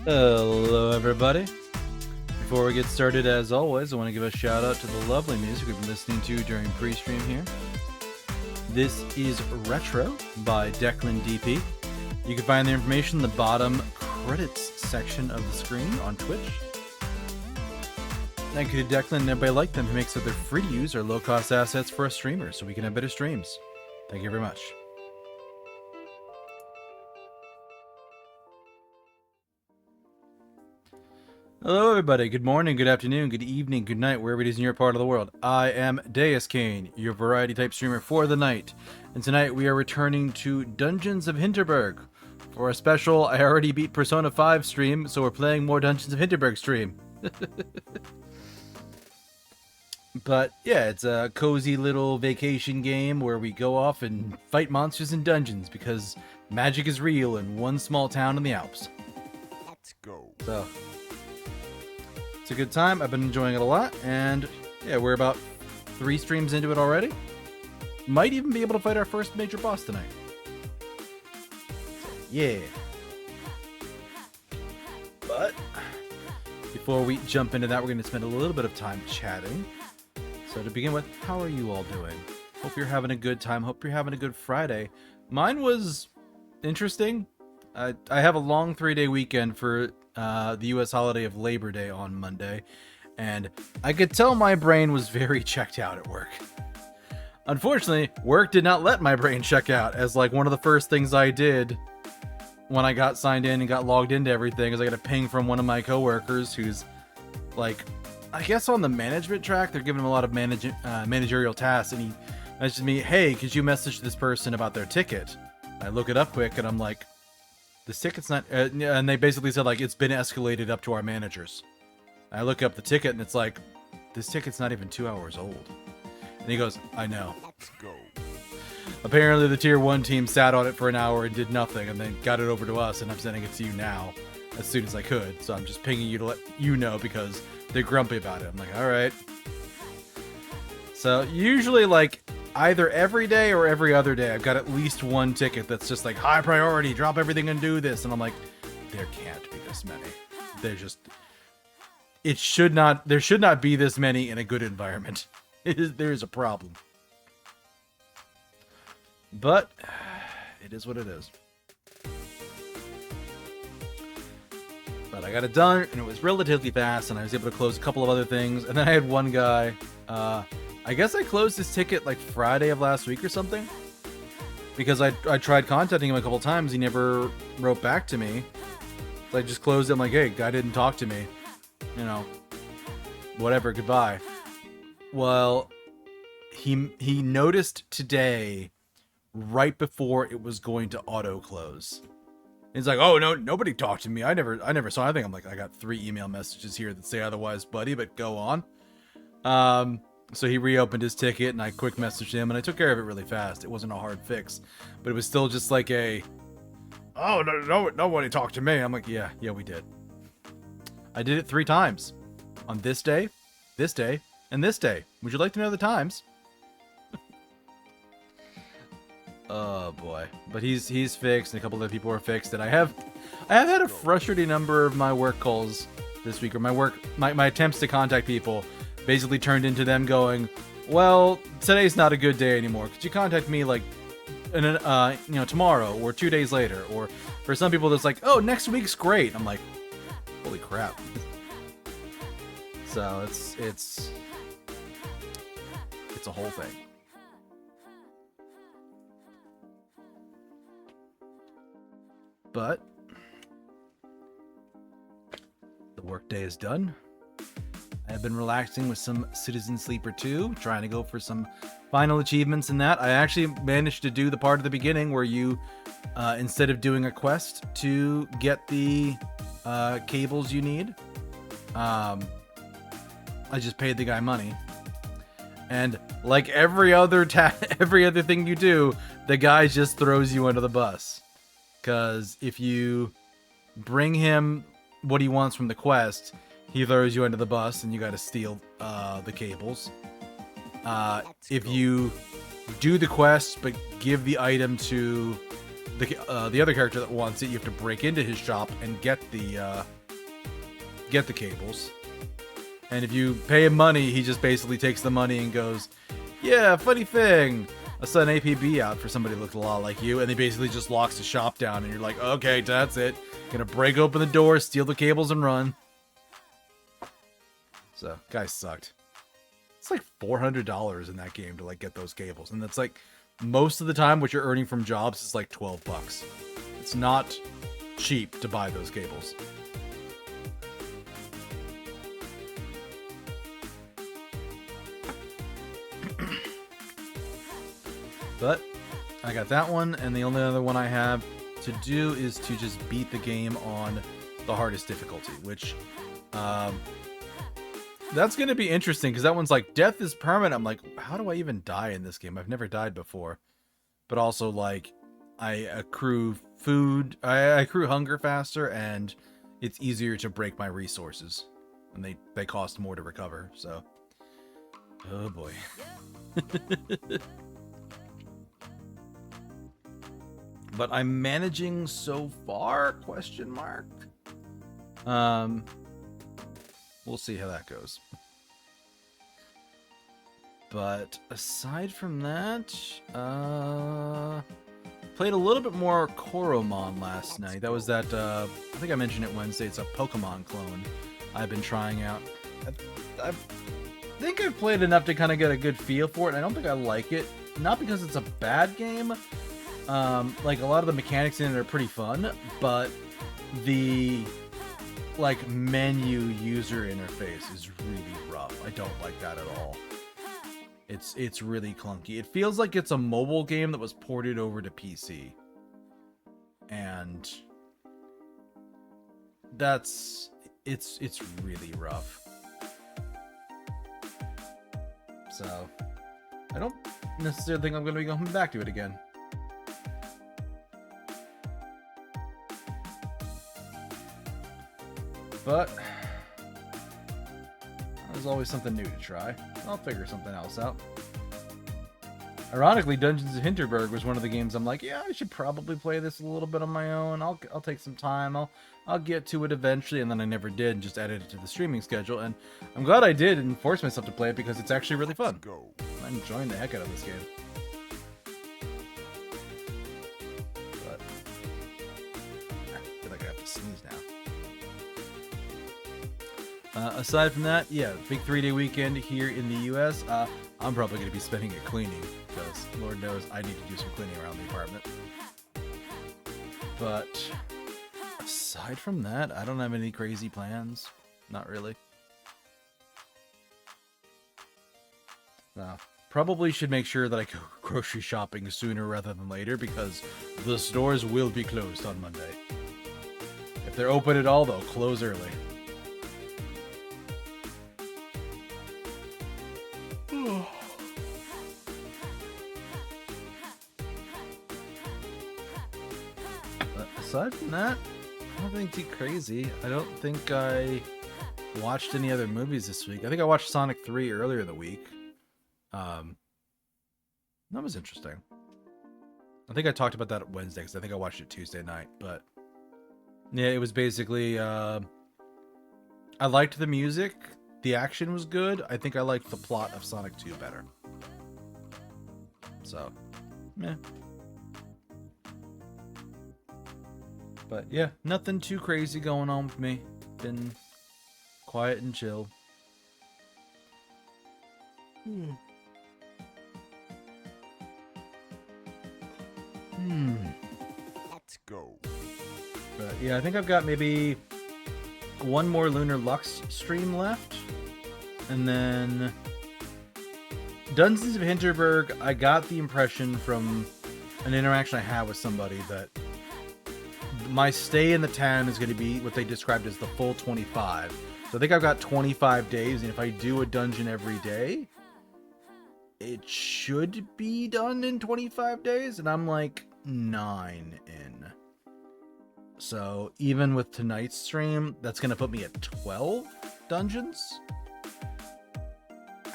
Hello, everybody. Before we get started, as always, I want to give a shout out to the lovely music we've been listening to during pre-stream here. This is Retro by Declan DP. You can find the information in the bottom credits section of the screen on Twitch. Thank you to Declan and everybody like them who makes it they're free to use or low-cost assets for us streamers so we can have better streams. Thank you very much. Hello, everybody. Good morning, good afternoon, good evening, good night, wherever it is in your part of the world. I am Deuscain, your variety-type streamer for the night. And tonight we are returning to Dungeons of Hinterberg for a special I already beat Persona 5 stream, so we're playing more Dungeons of Hinterberg stream. But yeah, it's a cozy little vacation game where we go off and fight monsters in dungeons because magic is real in one small town in the Alps. Let's go. So it's a good time. I've been enjoying it a lot, and yeah, we're about 3 streams into it already. Might even be able to fight our first major boss tonight. Yeah. But before we jump into that, we're going to spend a little bit of time chatting. So to begin with, how are you all doing? Hope you're having a good time. Hope you're having a good Friday. Mine was interesting. I have a long 3-day weekend for the U.S. holiday of Labor Day on Monday, and I could tell my brain was very checked out at work. Unfortunately, work did not let my brain check out, as like one of the first things I did when I got signed in and got logged into everything is I got a ping from one of my coworkers who's like, I guess on the management track, they're giving him a lot of managerial tasks, and he messaged me, hey, could you message this person about their ticket? I look it up quick, and I'm like, this ticket's not, and they basically said, like, it's been escalated up to our managers. I look up the ticket, and it's like, this ticket's not even 2 hours old. And he goes, I know. Let's go. Apparently, the Tier 1 team sat on it for an hour and did nothing, and then got it over to us, and I'm sending it to you now, as soon as I could. So I'm just pinging you to let you know, because they're grumpy about it. I'm like, alright. So, usually, like, either every day or every other day, I've got at least one ticket that's just like, high priority, drop everything and do this. And I'm like, there can't be this many. There should not be this many in a good environment. There is a problem. But, it is what it is. But I got it done, and it was relatively fast, and I was able to close a couple of other things. And then I had one guy, I guess I closed his ticket like Friday of last week or something. Because I tried contacting him a couple times. He never wrote back to me. So I just closed it. I'm like, hey, guy didn't talk to me. You know, whatever, goodbye. Well, he noticed today right before it was going to auto close. He's like, oh, no, nobody talked to me. I never saw anything. I'm like, I got 3 email messages here that say otherwise, buddy, but go on. So he reopened his ticket, and I quick messaged him, and I took care of it really fast. It wasn't a hard fix, but it was still just like a, oh, no, nobody talked to me. I'm like, yeah, we did. I did it 3 times. On this day, and this day. Would you like to know the times? Oh boy. But he's fixed, and a couple other people are fixed, and I have had a frustrating number of my work calls this week, or my attempts to contact people basically turned into them going, well, today's not a good day anymore. Could you contact me like tomorrow or 2 days later? Or for some people that's like, oh, next week's great. I'm like, holy crap. So it's a whole thing. But the workday is done. I've been relaxing with some Citizen Sleeper 2, trying to go for some final achievements in that. I actually managed to do the part at the beginning where you, instead of doing a quest to get the cables you need, I just paid the guy money. And like every other thing you do, the guy just throws you under the bus. Because if you bring him what he wants from the quest, he throws you under the bus and you gotta steal the cables. If you do the quest but give the item to the other character that wants it, you have to break into his shop and get the cables. And if you pay him money, he just basically takes the money and goes, yeah, funny thing, I saw an APB out for somebody who looked a lot like you, and he basically just locks the shop down, and you're like, okay, that's it. Gonna break open the door, steal the cables, and run. So, guy sucked. It's like $400 in that game to like get those cables, and that's like most of the time what you're earning from jobs is like $12. It's not cheap to buy those cables. But I got that one, and the only other one I have to do is to just beat the game on the hardest difficulty, which that's going to be interesting, because that one's like, death is permanent. I'm like, how do I even die in this game? I've never died before. But also, like, I accrue food, I accrue hunger faster, and it's easier to break my resources. And they cost more to recover, so. Oh boy. But I'm managing so far, question mark. We'll see how that goes. But aside from that, played a little bit more Koromon last night. That was that, I think I mentioned it Wednesday, it's a Pokemon clone I've been trying out. I think I've played enough to kind of get a good feel for it, and I don't think I like it. Not because it's a bad game. Like, a lot of the mechanics in it are pretty fun, but the, like, menu user interface is really rough. I don't like that at all. It's really clunky. It feels like it's a mobile game that was ported over to PC. And it's really rough. So, I don't necessarily think I'm going to be going back to it again. But there's always something new to try. I'll figure something else out. Ironically, Dungeons of Hinterberg was one of the games I'm like, yeah, I should probably play this a little bit on my own. I'll take some time. I'll get to it eventually, and then I never did, and just added it to the streaming schedule. And I'm glad I did and forced myself to play it, because it's actually really fun. I'm enjoying the heck out of this game. But I feel like I have to sneeze now. Aside from that, yeah, big 3-day weekend here in the U.S. I'm probably going to be spending it cleaning, because Lord knows I need to do some cleaning around the apartment. But aside from that, I don't have any crazy plans. Not really. Probably should make sure that I go grocery shopping sooner rather than later, because the stores will be closed on Monday. If they're open at all, they'll close early. Aside from that, nothing too crazy. I don't think I watched any other movies this week. I think I watched Sonic 3 earlier in the week. That was interesting. I think I talked about that Wednesday, because I think I watched it Tuesday night. But yeah, it was basically, I liked the music. The action was good. I think I liked the plot of Sonic 2 better. So, meh. But yeah, nothing too crazy going on with me. Been quiet and chill. Let's go. But yeah, I think I've got maybe one more Lunar Lux stream left. And then Dungeons of Hinterberg, I got the impression from an interaction I had with somebody that my stay in the town is going to be what they described as the full 25. So I think I've got 25 days, and if I do a dungeon every day, it should be done in 25 days, and I'm like 9 in. So even with tonight's stream, that's going to put me at 12 dungeons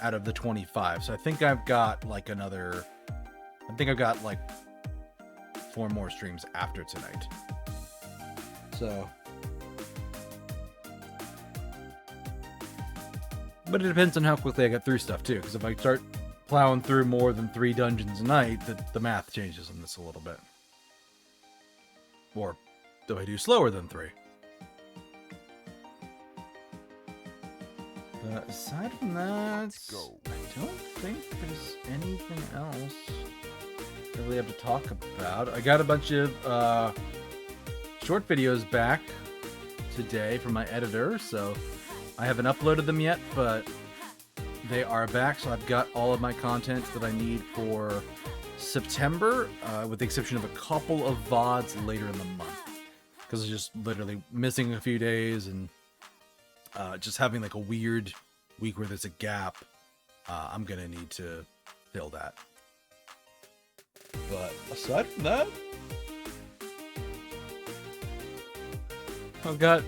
out of the 25. So I think I've got like another, I think I've got like 4 more streams after tonight. So, but it depends on how quickly I get through stuff too, because if I start plowing through more than 3 dungeons a night, the math changes on this a little bit. Or do I do slower than 3? But aside from that, I don't think there's anything else I really have to talk about. I got a bunch of short videos back today from my editor, so I haven't uploaded them yet, but they are back, so I've got all of my content that I need for September, with the exception of a couple of VODs later in the month, because it's just literally missing a few days and just having like a weird week where there's a gap. I'm gonna need to fill that. But aside from that, I've got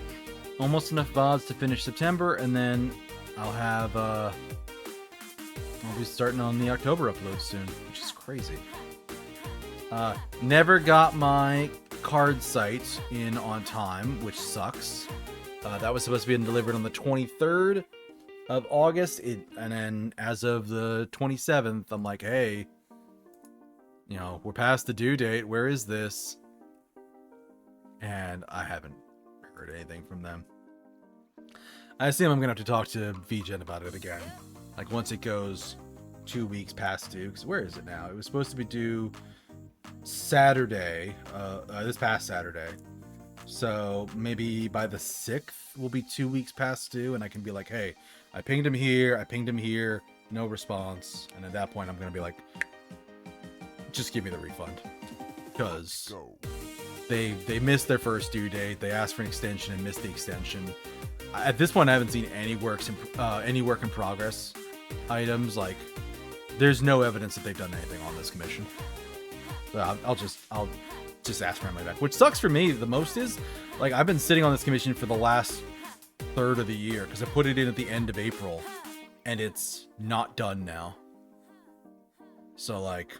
almost enough VODs to finish September, and then I'll have I'll be starting on the October upload soon, which is crazy. Never got my card site in on time, which sucks. That was supposed to be delivered on the 23rd of August, and then as of the 27th, I'm like, hey, you know, we're past the due date. Where is this? And I haven't heard anything from them. I assume I'm going to have to talk to VGen about it again. Like, once it goes 2 weeks past due. Because where is it now? It was supposed to be due Saturday, this past Saturday. So maybe by the 6th will be 2 weeks past due, and I can be like, hey, I pinged him here, no response. And at that point, I'm going to be like, just give me the refund. Because they missed their first due date, they asked for an extension and missed the extension. At this point, I haven't seen any work in progress items. Like, there's no evidence that they've done anything on this commission. So I'll just ask for my money back. Which sucks for me the most is, like, I've been sitting on this commission for the last third of the year because I put it in at the end of April, and it's not done now. So, like,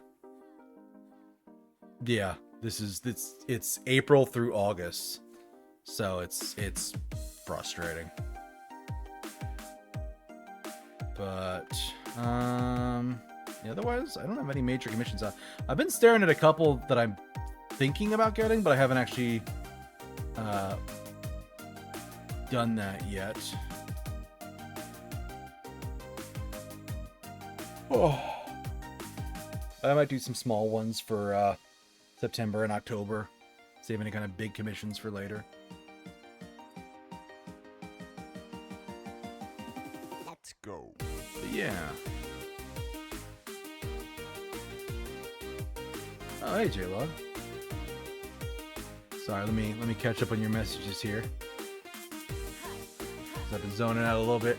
yeah, it's April through August, so it's frustrating. But otherwise, I don't have any major commissions out. I've been staring at a couple that I'm thinking about getting, but I haven't actually done that yet. Oh, I might do some small ones for September and October. Save any kind of big commissions for later. Let's go. But yeah. Oh, hey, J-Log. Sorry, let me catch up on your messages here. I've been zoning out a little bit.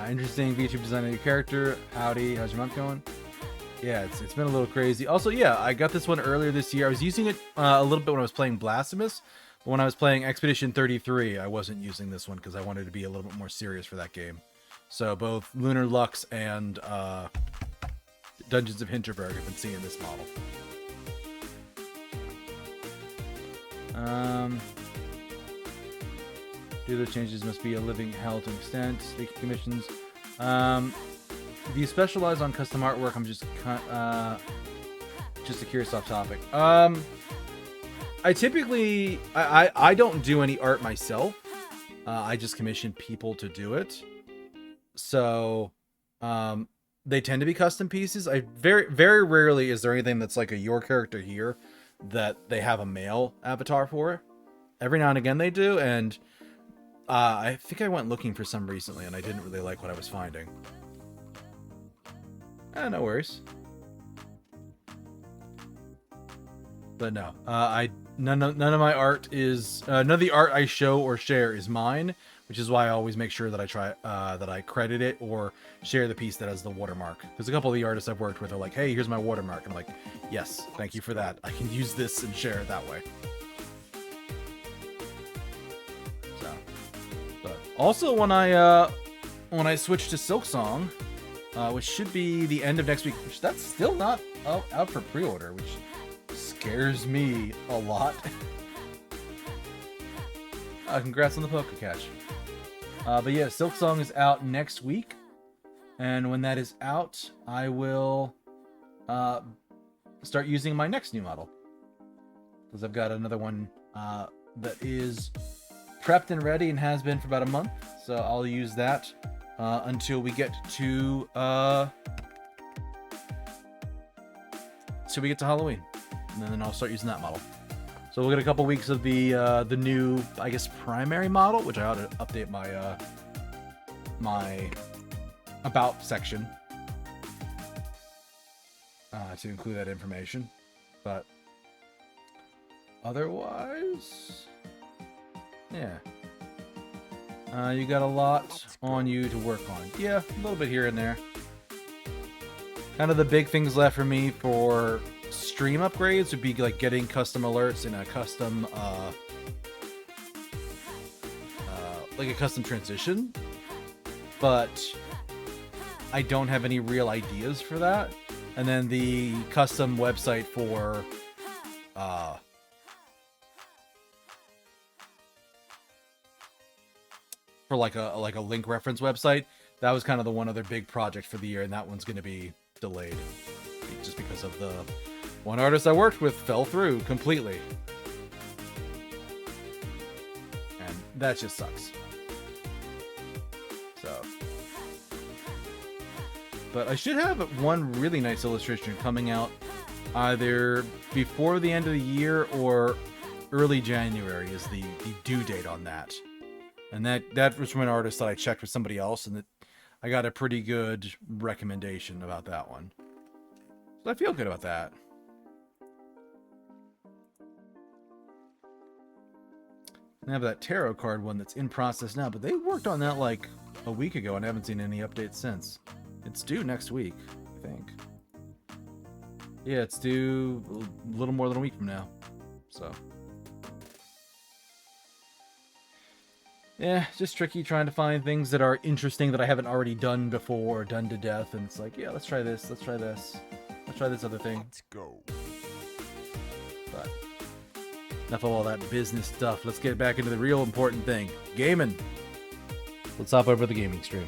Interesting VTube design of your character. Howdy, how's your month going? Yeah, it's been a little crazy. Also, yeah, I got this one earlier this year. I was using it a little bit when I was playing Blasphemous, but when I was playing Expedition 33, I wasn't using this one because I wanted to be a little bit more serious for that game. So both Lunar Lux and Dungeons of Hinterberg have been seeing this model. Do those changes must be a living hell to an extent. Speaking commissions. Do you specialize on custom artwork? I'm just a curious off topic. I typically I don't do any art myself. I just commission people to do it. So they tend to be custom pieces. I very rarely is there anything that's like a your character here that they have a male avatar for. Every now and again they do, and I think I went looking for some recently and I didn't really like what I was finding. No worries. But no, none of my art is none of the art I show or share is mine, which is why I always make sure that I try that I credit it or share the piece that has the watermark. There's a couple of the artists I've worked with are like, hey, here's my watermark, and I'm like, yes, thank you for that. I can use this and share it that way. So, but also when I switch to Silksong, which should be the end of next week, which that's still not out for pre-order, which scares me a lot. Congrats on the poker catch. But yeah, Silk Song is out next week. And when that is out, I will start using my next new model. Because I've got another one that is prepped and ready and has been for about a month. So I'll use that until we get to Halloween. And then I'll start using that model. So we'll get a couple weeks of the new, I guess, primary model, which I ought to update my my about section to include that information. But otherwise, yeah, you got a lot on you to work on. Yeah, a little bit here and there. Kind of the big things left for me for stream upgrades would be like getting custom alerts in a custom like a custom transition, but I don't have any real ideas for that. And then the custom website for like a link reference website, that was kind of the one other big project for the year, and that one's going to be delayed just because of the one artist I worked with fell through completely. And that just sucks. So. But I should have one really nice illustration coming out either before the end of the year or early January is the due date on that. And that was from an artist that I checked with somebody else, and that I got a pretty good recommendation about that one. So I feel good about that. I have that tarot card one that's in process now, but they worked on that like a week ago and I haven't seen any updates since. It's due next week, I think. Yeah, it's due a little more than a week from now. So. Yeah, just tricky trying to find things that are interesting that I haven't already done before or done to death. And it's like, yeah, let's try this, let's try this. Let's try this other thing. Let's go. But enough of all that business stuff. Let's get back into the real important thing. Gaming. Let's hop over the gaming stream.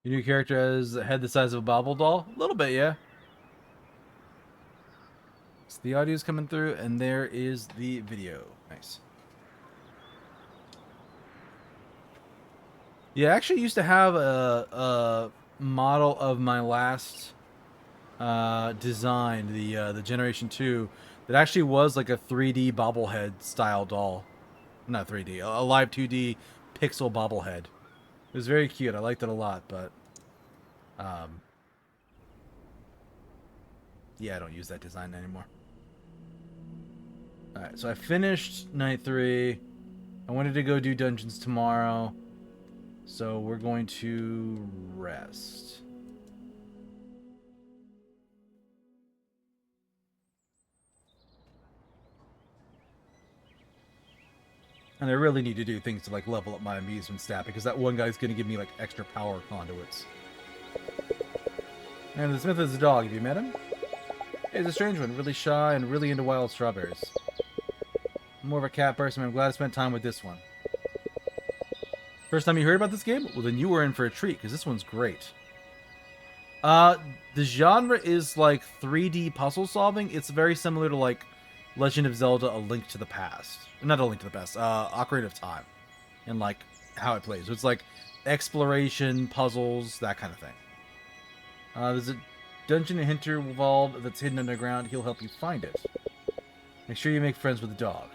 Your new character has a head the size of a bobble doll? A little bit, yeah. So the audio's coming through, and there is the video. Nice. Yeah, I actually used to have a model of my last design, the Generation 2, that actually was like a 3D bobblehead style doll. Not 3D, a live 2D pixel bobblehead. It was very cute. I liked it a lot, but yeah, I don't use that design anymore. Alright, so I finished night 3. I wanted to go do dungeons tomorrow, so we're going to rest. And I really need to do things to like level up my amusement stat, because that one guy's going to give me like extra power conduits. And the Smith is a dog. Have you met him? He's a strange one, really shy and really into wild strawberries. I'm more of a cat person, but I'm glad I spent time with this one. First time you heard about this game? Well, then you were in for a treat, because this one's great. The genre is like 3D puzzle solving. It's very similar to like Legend of Zelda: A Link to the Past. Not A Link to the Past, Ocarina of Time. And like how it plays. So it's like exploration, puzzles, that kind of thing. There's a dungeon in Hinterberg that's hidden underground. He'll help you find it. Make sure you make friends with the dog.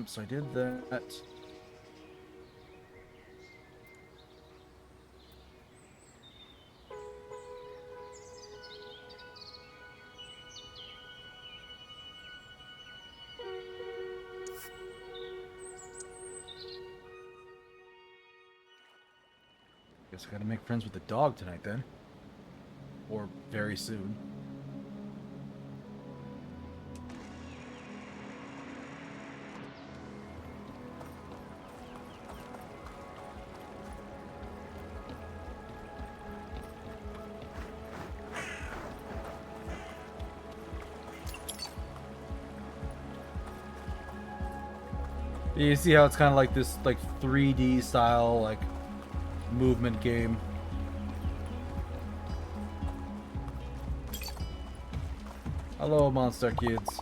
So I did that. Guess I gotta make friends with the dog tonight then. Or very soon. You see how it's kind of like this, like 3D style, like movement game. Hello, monster kids.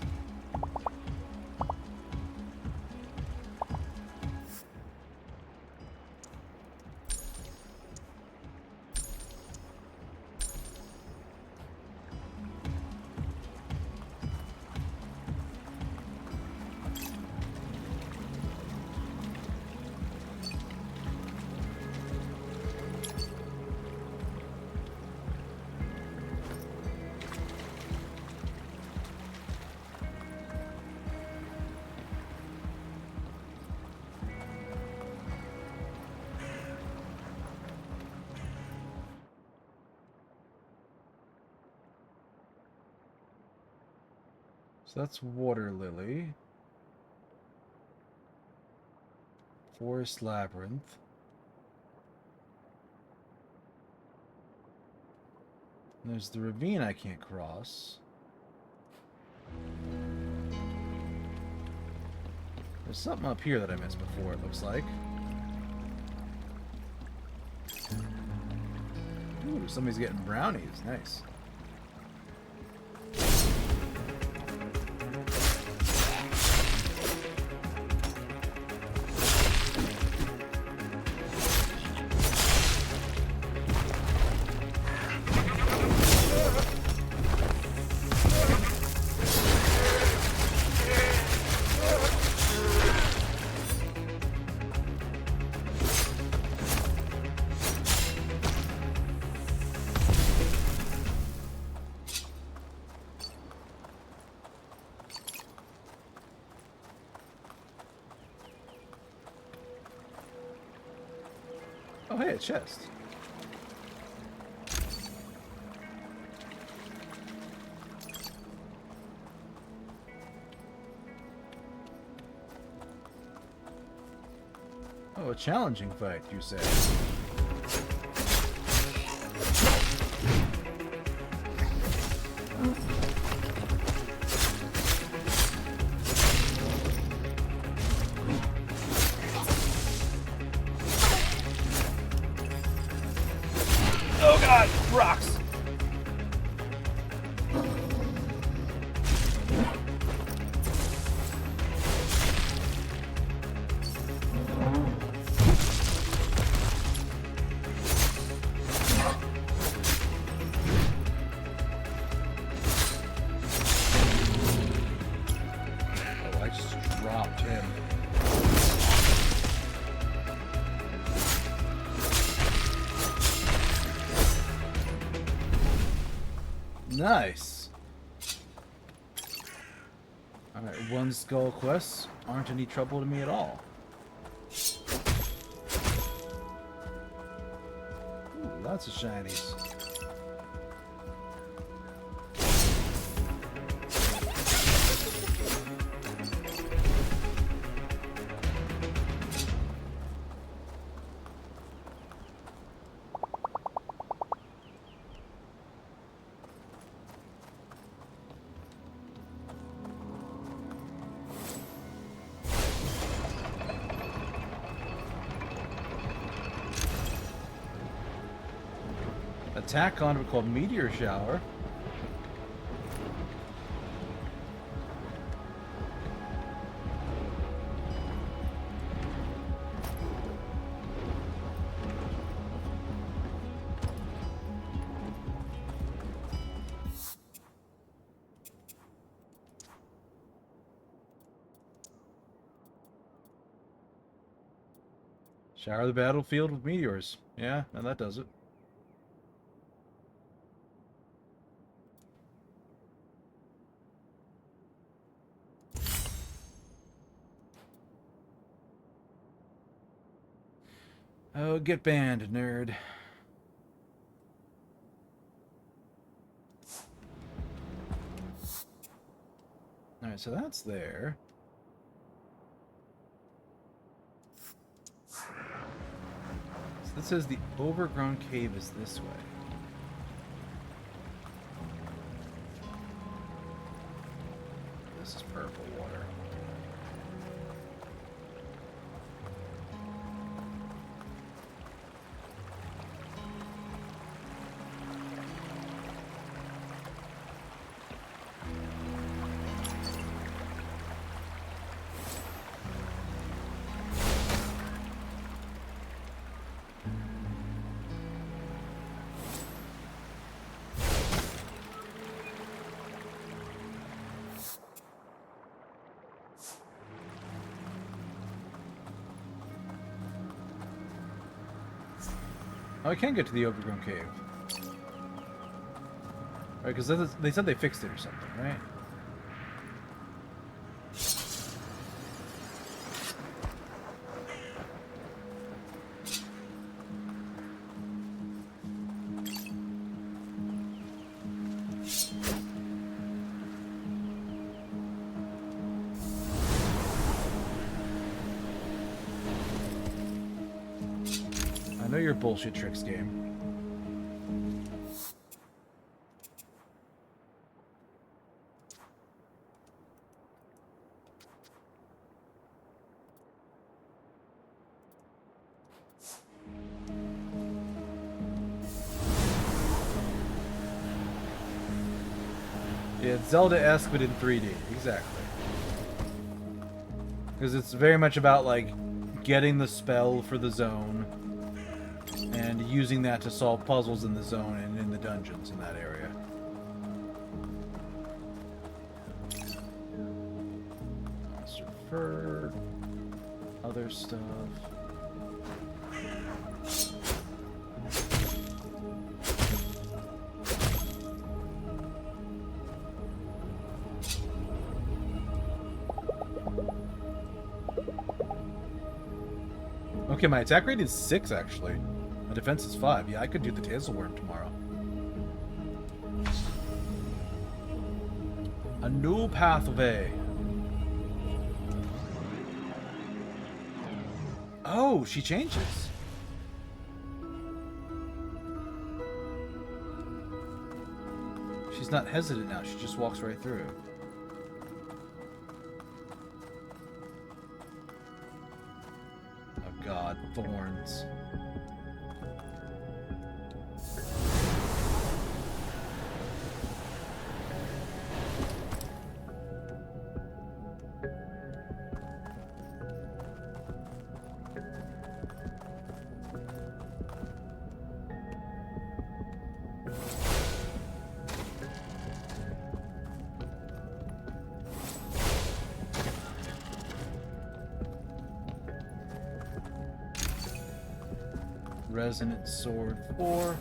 So that's Water Lily. Forest Labyrinth. And there's the ravine I can't cross. There's something up here that I missed before, it looks like. Ooh, somebody's getting brownies. Nice. Oh, hey, a chest. Oh, a challenging fight, you say? Oh god, rocks! Oh, I just dropped him. Nice. Alright, one skull quests aren't any trouble to me at all. Ooh, lots of shinies. Attack conduit called Meteor Shower. Shower the battlefield with meteors. Yeah, and that does it. Oh, get banned, nerd. Alright, so that's there. So this says the overgrown cave is this way. This is purple water. Oh, I can get to the overgrown cave. Right, because they said they fixed it or something, right? I know your bullshit tricks game. Yeah, it's Zelda-esque, but in 3D. Exactly. Because it's very much about, like, getting the spell for the zone and using that to solve puzzles in the zone and in the dungeons in that area. Monster fur, other stuff. Okay, my attack rate is 6, actually. My defense is 5. Yeah, I could do the Tatzelwurm tomorrow. A new pathway. Oh, she changes. She's not hesitant now. She just walks right through. Oh God, thorns. Resonant sword 4.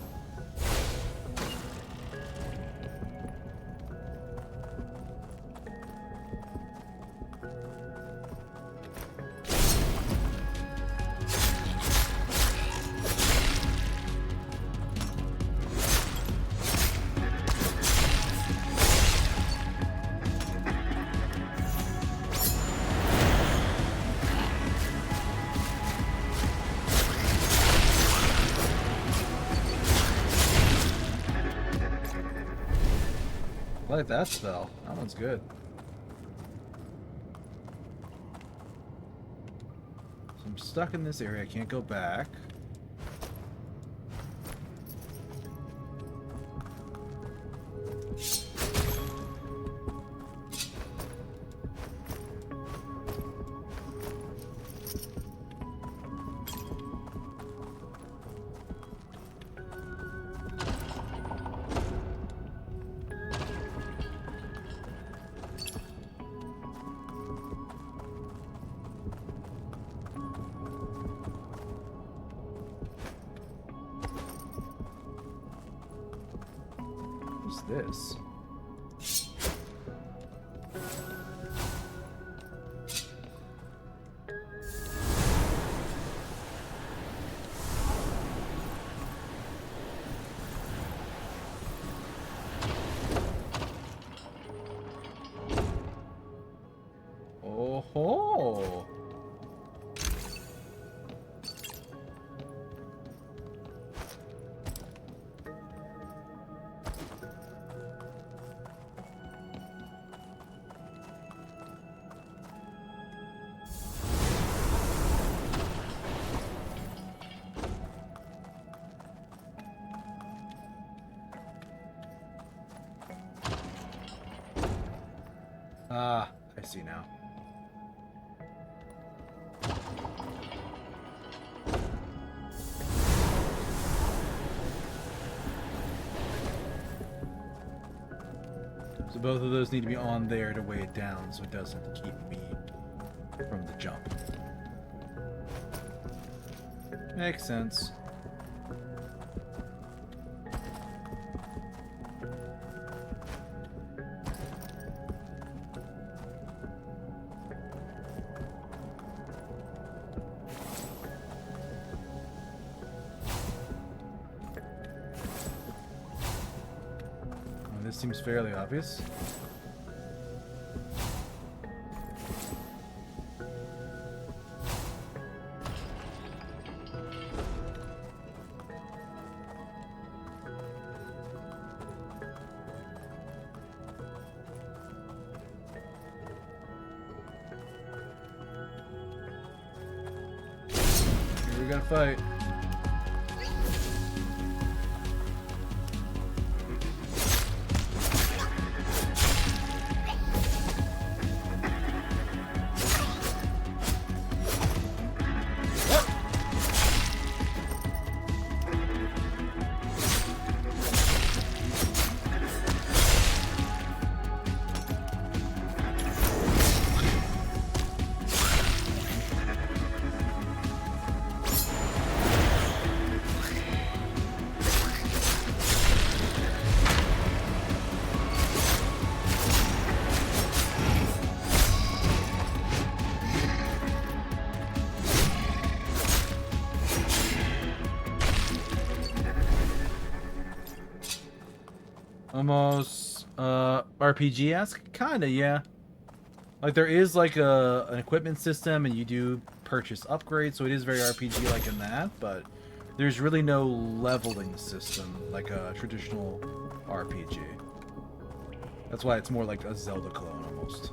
I like that spell. That one's good. So I'm stuck in this area. I can't go back. What's this? Ah, I see now. So both of those need to be on there to weigh it down so it doesn't keep me from the jump. Makes sense. This seems fairly obvious. Here we gotta fight. Almost RPG-esque? Kinda, yeah. Like there is like an equipment system and you do purchase upgrades, so it is very RPG-like in that, but there's really no leveling system like a traditional RPG. That's why it's more like a Zelda clone almost.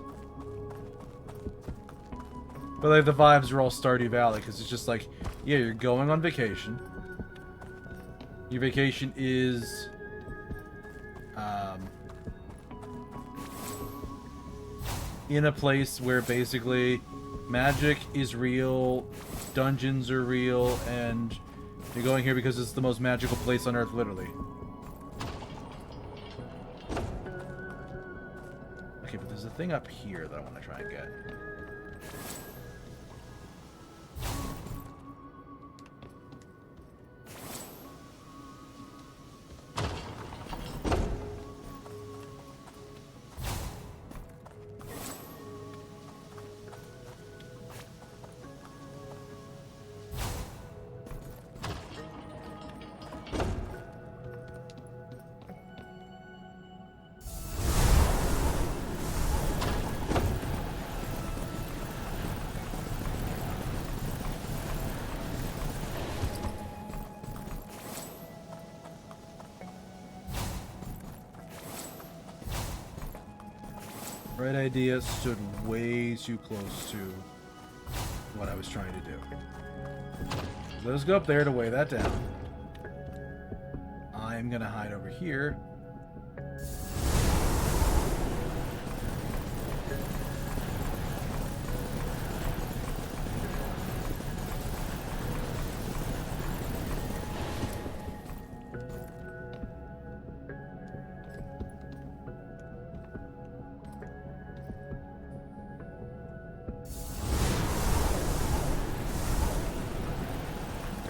But like the vibes are all Stardew Valley because it's just like, yeah, you're going on vacation. Your vacation is in a place where basically magic is real, dungeons are real, and you're going here because it's the most magical place on Earth, literally. Okay, but there's a thing up here that I want to try and get. Right idea stood way too close to what I was trying to do. So let's go up there to weigh that down. I'm gonna hide over here.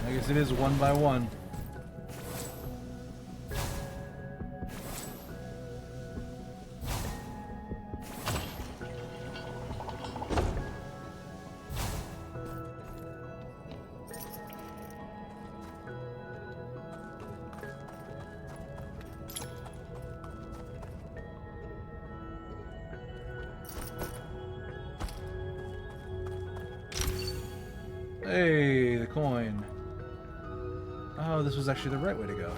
I guess it is one by one. Hey, the coin. Oh, this was actually the right way to go.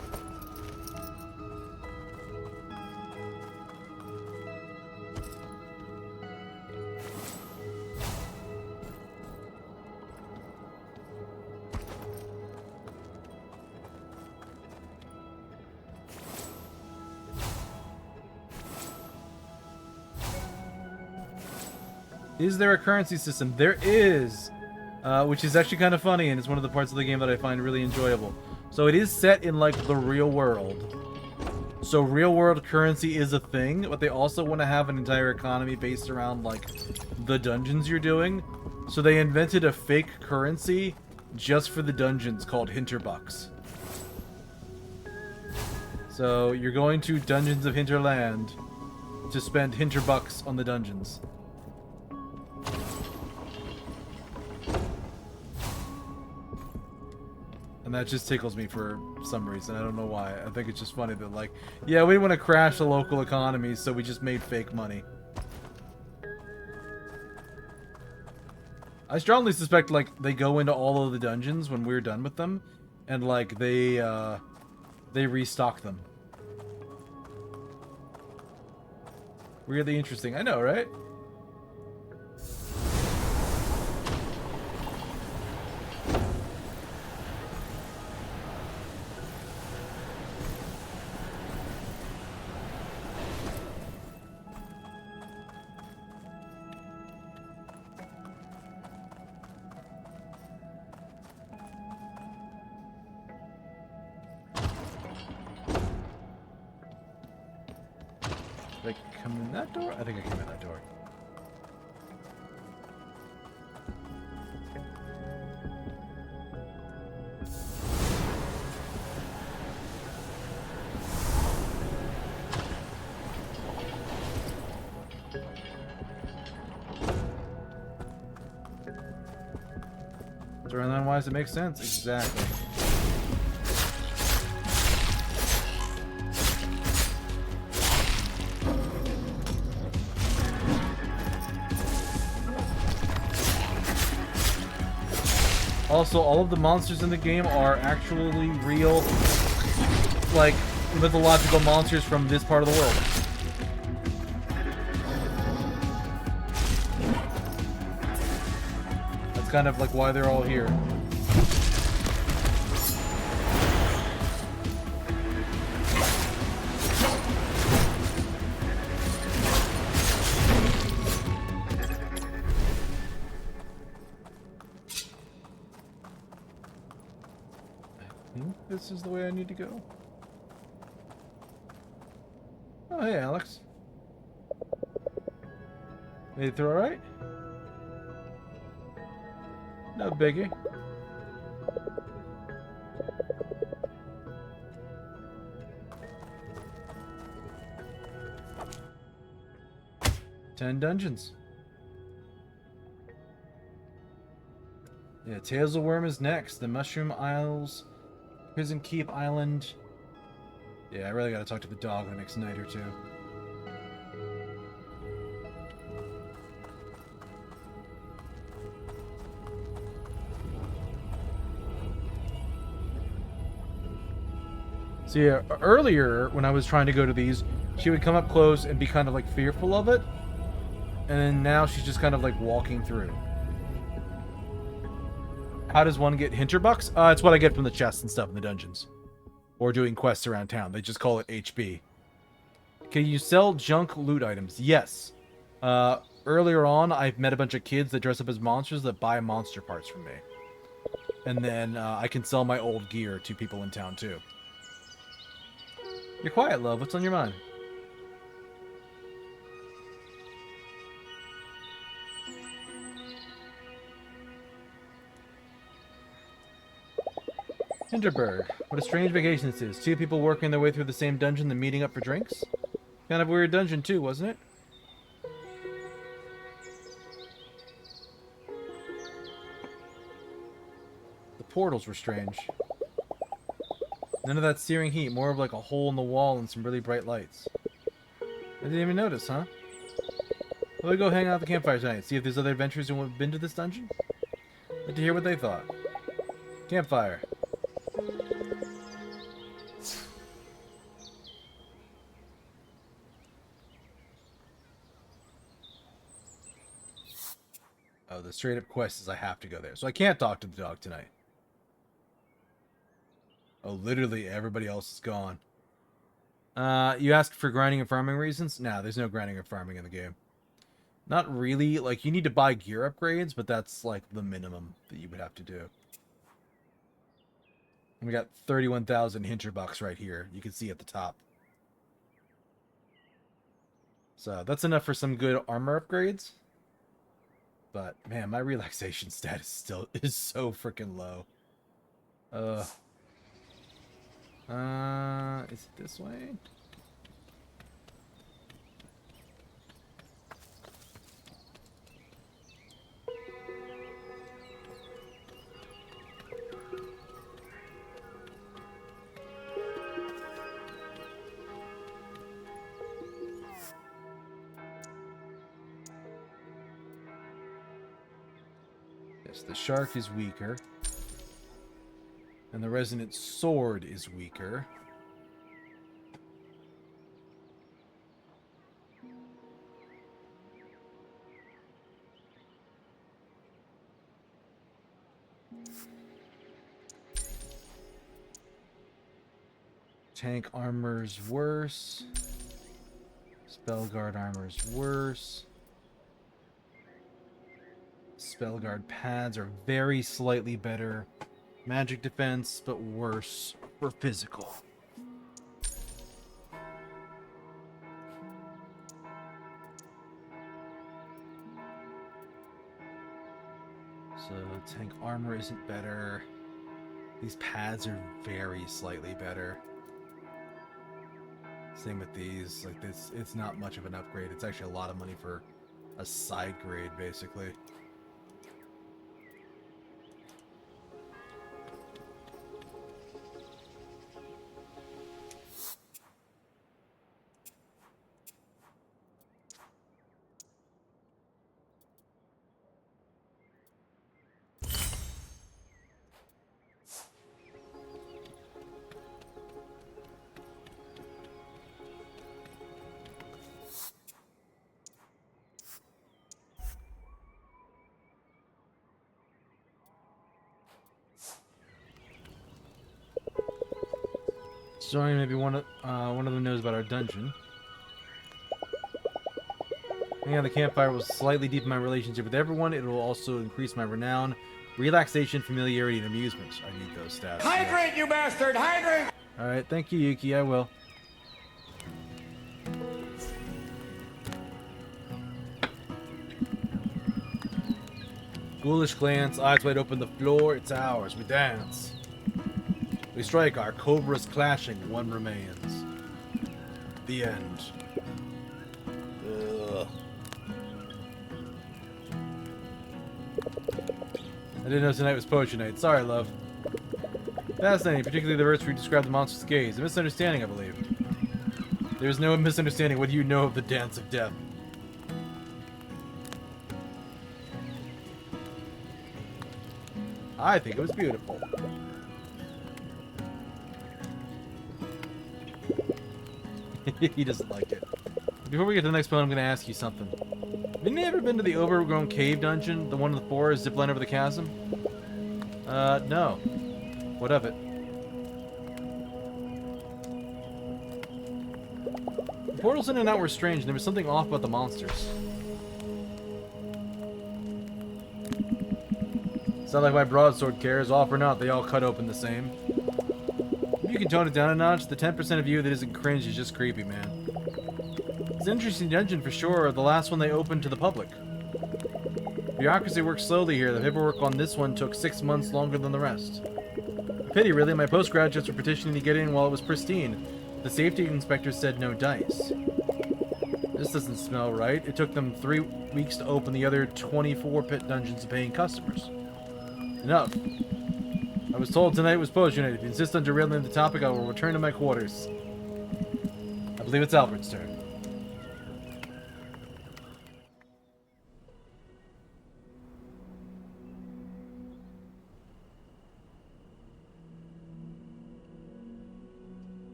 Is there a currency system? There is, which is actually kind of funny, and it's one of the parts of the game that I find really enjoyable. So it is set in, like, the real world. So real world currency is a thing, but they also want to have an entire economy based around, like, the dungeons you're doing. So they invented a fake currency just for the dungeons called Hinterbucks. So you're going to Dungeons of Hinterland to spend Hinterbucks on the dungeons. And that just tickles me for some reason. I don't know why. I think it's just funny that, like, yeah, we want to crash the local economy, so we just made fake money. I strongly suspect, like, they go into all of the dungeons when we're done with them, and, like, they restock them. Really interesting. I know, right? Did I come in that door? I think I came in that door. Storyline-wise, it makes sense. Exactly. Also, all of the monsters in the game are actually real, like, mythological monsters from this part of the world. That's kind of like why they're all here. This is the way I need to go. Oh, hey, Alex. Made it through alright? No biggie. Ten dungeons. Yeah, Tatzelwurm is next. The Mushroom Isles, Prison Keep Island. Yeah, I really gotta talk to the dog the next night or two. So yeah, earlier when I was trying to go to these, she would come up close and be kind of like fearful of it. And then now she's just kind of like walking through. How does one get Hinterbucks? It's what I get from the chests and stuff in the dungeons. Or doing quests around town. They just call it HB. Can you sell junk loot items? Yes. Earlier on, I've met a bunch of kids that dress up as monsters that buy monster parts from me. And then I can sell my old gear to people in town too. You're quiet, love. What's on your mind? Hinterberg. What a strange vacation this is. Two people working their way through the same dungeon then meeting up for drinks? Kind of weird dungeon too, wasn't it? The portals were strange. None of that searing heat, more of like a hole in the wall and some really bright lights. I didn't even notice, huh? Let me go hang out at the campfire tonight, see if there's other adventurers who have been to this dungeon. Like to hear what they thought. Campfire. Oh, the straight up quest is I have to go there. So I can't talk to the dog tonight. Oh, literally everybody else is gone. You asked for grinding and farming reasons? No, there's no grinding or farming in the game. Not really. Like, you need to buy gear upgrades, but that's, like, the minimum that you would have to do. And we got 31,000 Hinterbucks right here. You can see at the top. So, that's enough for some good armor upgrades. But, man, my relaxation status still is so freaking low. Is it this way? Yes, the shark is weaker. And the resonant sword is weaker. Tank armor's worse. Spellguard armor's worse. Spellguard pads are very slightly better. Magic defense, but worse for physical. So tank armor isn't better. These pads are very slightly better. Same with these. Like this, it's not much of an upgrade. It's actually a lot of money for a side grade, basically. Sorry, maybe one of them knows about our dungeon. Hanging out the campfire will slightly deepen my relationship with everyone. It will also increase my renown, relaxation, familiarity, and amusement. I need those stats. Hydrate, you bastard! Hydrate! Alright, thank you, Yuki. I will. Ghoulish glance, eyes wide open, the floor, it's ours. We dance. We strike, our cobras clashing, one remains. The end. Ugh. I didn't know tonight was poetry night. Sorry, love. Fascinating, particularly the verse where you describe the monster's gaze. A misunderstanding, I believe. There is no misunderstanding whether you know of the dance of death. I think it was beautiful. He doesn't like it. Before we get to the next point, I'm going to ask you something. Have you ever been to the overgrown cave dungeon? The one in the forest, zipline over the chasm? No. What of it? The portals in and out were strange, and there was something off about the monsters. It's not like my broadsword cares. Off or not, they all cut open the same. If you can tone it down a notch, the 10% of you that isn't cringe is just creepy, man. It's an interesting dungeon for sure, the last one they opened to the public. Bureaucracy works slowly here. The paperwork on this one took 6 months longer than the rest. Pity, really. My postgraduates were petitioning to get in while it was pristine. The safety inspector said no dice. This doesn't smell right. It took them 3 weeks to open the other 24 pit dungeons to paying customers. Enough. I was told tonight was poetry night. If you insist on derailing the topic, I will return to my quarters. I believe it's Albert's turn.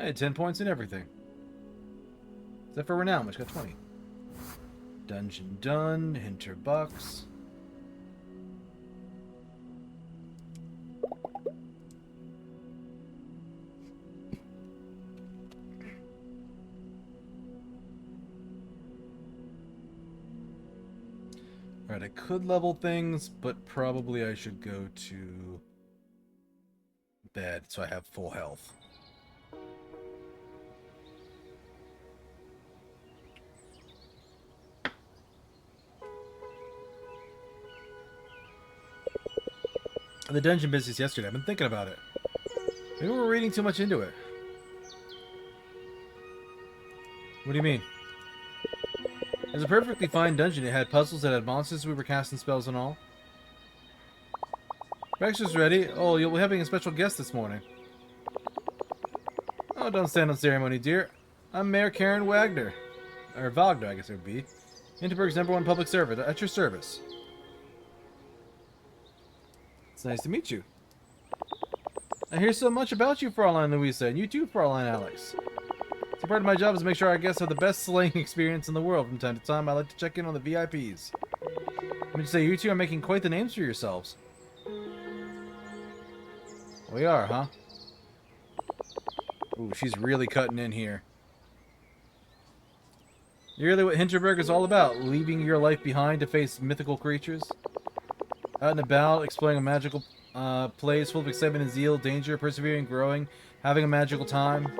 I had 10 points in everything. Except for renown, which got 20. Dungeon done. Hinterbucks. Alright, I could level things, but probably I should go to bed so I have full health. The dungeon business yesterday. I've been thinking about it. Maybe we're reading too much into it. What do you mean? It was a perfectly fine dungeon. It had puzzles, it had monsters, we were casting spells and all. Breakfast's ready. Oh, you'll be having a special guest this morning. Oh, don't stand on ceremony, dear. I'm Mayor Karen Wagner. Or Wagner, I guess it would be. Hinterberg's #1 public servant. At your service. It's nice to meet you. I hear so much about you, Fraulein Luisa, and you too, Fraulein Alex. So part of my job is to make sure our guests have the best sleighing experience in the world. From time to time, I like to check in on the VIPs. Let me just say, you two are making quite the names for yourselves. We are, huh? Ooh, she's really cutting in here. You're really what Hinterberg is all about, leaving your life behind to face mythical creatures. Out and about, exploring a magical place full of excitement and zeal, danger, persevering, growing, having a magical time.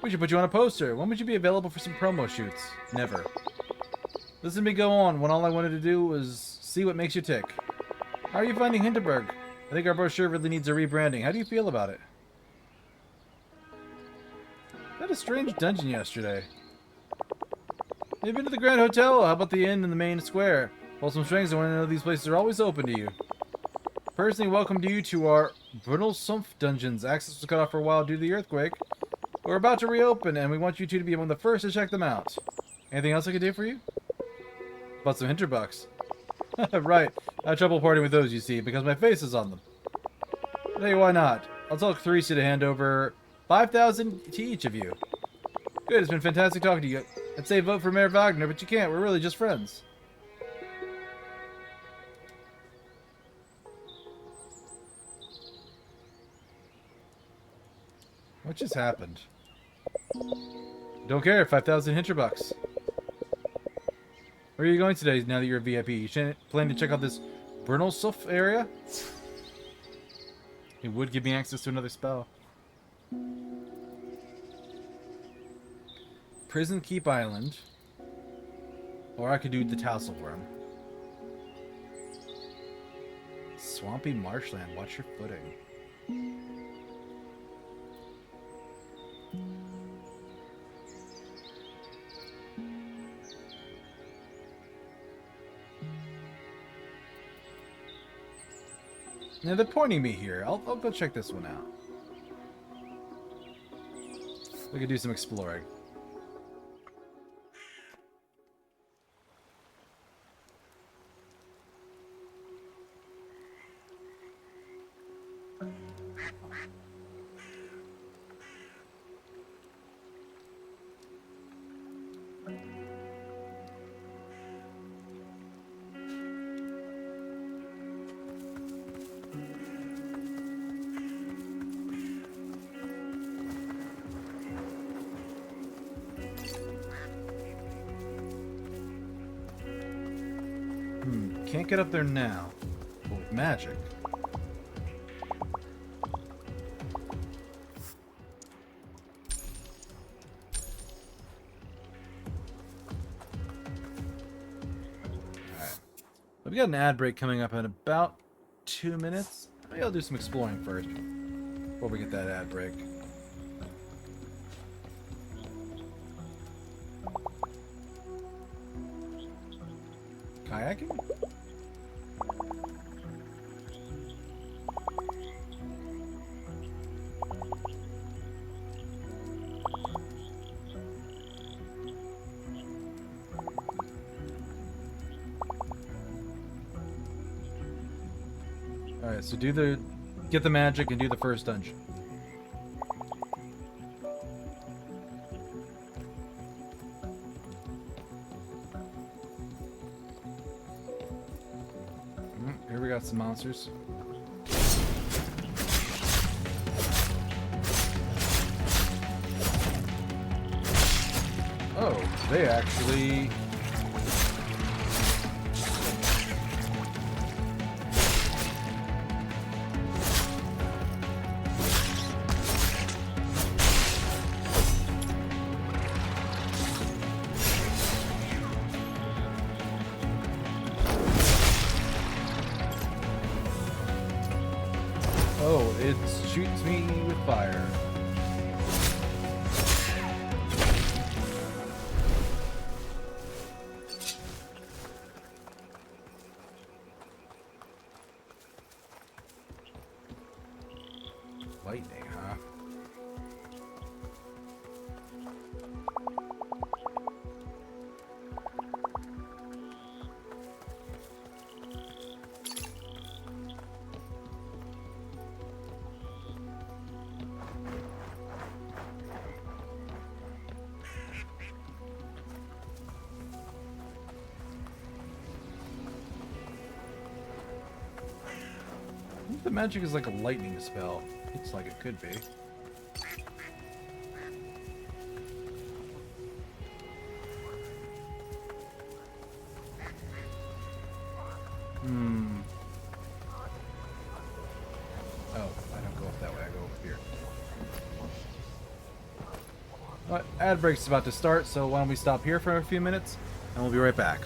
We should put you on a poster. When would you be available for some promo shoots? Never. Listen to me go on when all I wanted to do was see what makes you tick. How are you finding Hinterberg? I think our brochure really needs a rebranding. How do you feel about it? I had a strange dungeon yesterday. Have you been to the Grand Hotel? How about the inn in the main square? Pull some strings. I want to know these places are always open to you. Personally, welcome to you to our Brunel Sumpf dungeons. Access was cut off for a while due to the earthquake. We're about to reopen, and we want you two to be one of the first to check them out. Anything else I can do for you? About some Hinterbucks. Right. I had trouble parting with those, you see, because my face is on them. Tell you why not. I'll tell Theresa to hand over 5,000 to each of you. Good, it's been fantastic talking to you. I'd say vote for Mayor Wagner, but you can't. We're really just friends. What just happened? Don't care. 5,000 Hinterbucks. Where are you going today now that you're a VIP? You plan to check out this Brunelsuf area? It would give me access to another spell. Prison Keep Island. Or I could do the Tatzelwurm. Swampy marshland. Watch your footing. Now they're pointing me here. I'll go check this one out. We could do some exploring. Can't get up there now. But with magic. Alright. We've got an ad break coming up in about 2 minutes. Maybe I'll do some exploring first. Before we get that ad break. Kayaking? Alright, so get the magic and do the first dungeon. Here we got some monsters. Oh, they actually Oh, it shoots me with fire. Lightning, huh? I think the magic is like a lightning spell. Looks like it could be. Oh, I don't go up that way, I go up here. But ad break's about to start, so why don't we stop here for a few minutes, and we'll be right back.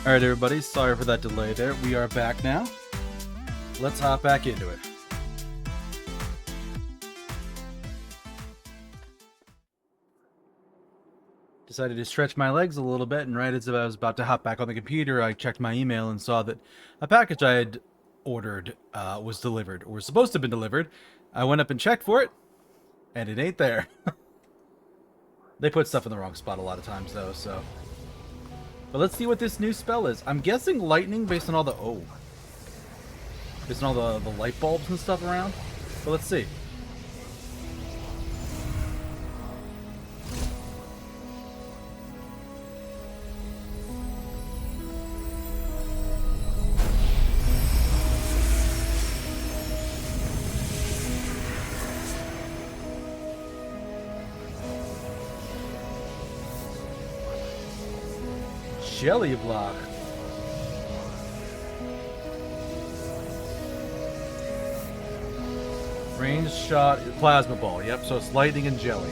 Alright everybody, sorry for that delay there. We are back now. Let's hop back into it. Decided to stretch my legs a little bit, and right as I was about to hop back on the computer, I checked my email and saw that a package I had ordered was delivered, or was supposed to have been delivered. I went up and checked for it, and it ain't there. They put stuff in the wrong spot a lot of times though, so... But let's see what this new spell is. I'm guessing lightning based on all the... Oh. Based on all the light bulbs and stuff around. But let's see. Jelly block. Range shot, plasma ball. Yep, so it's lightning and jelly.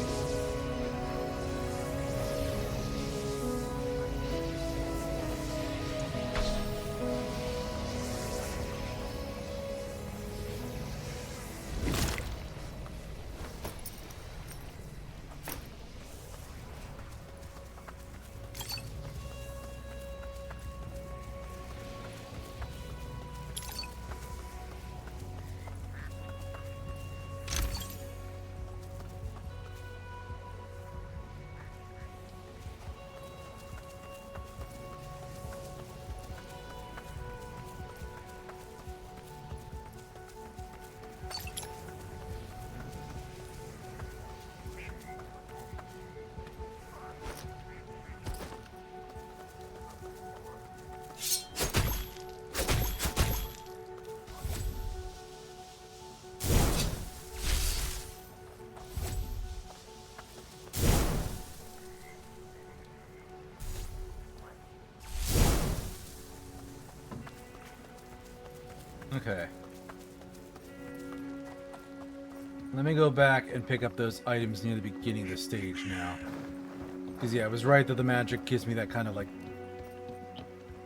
Okay. Let me go back and pick up those items near the beginning of the stage now. Because, yeah, I was right that the magic gives me that kind of, like,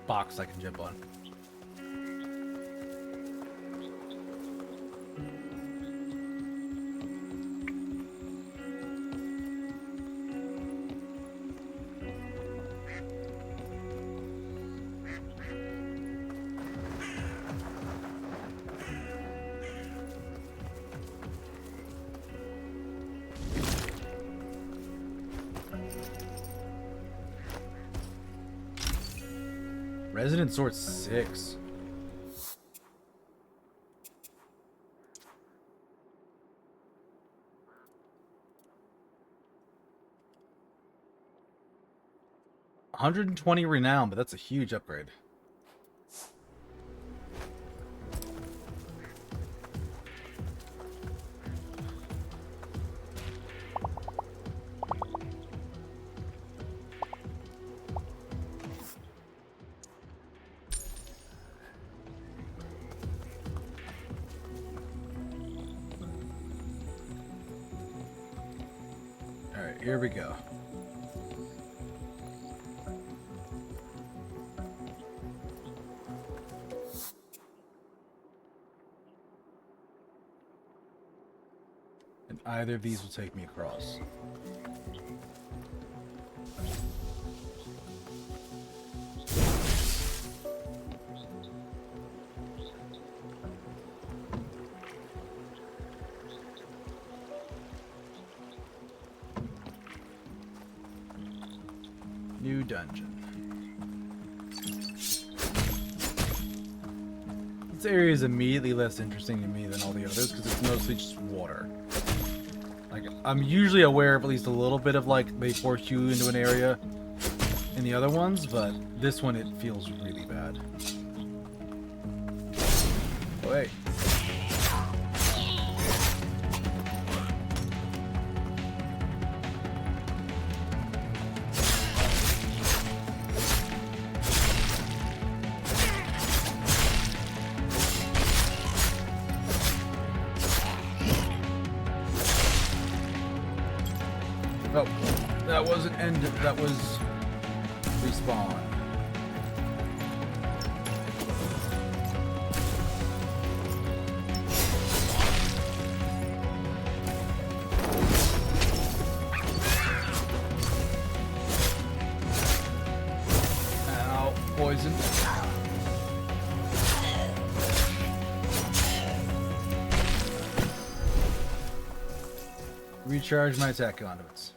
box I can jump on. Resident Sword 6. $120 renown, but that's a huge upgrade. Alright, here we go. And either of these will take me across. New dungeon. This area is immediately less interesting to me than all the others because it's mostly just water. Like, I'm usually aware of at least a little bit of, like, they force you into an area in the other ones, but this one, it feels really bad. Oh, hey. Oh, that wasn't end. That was respawn. Ow, poison. Recharge my attack conduits.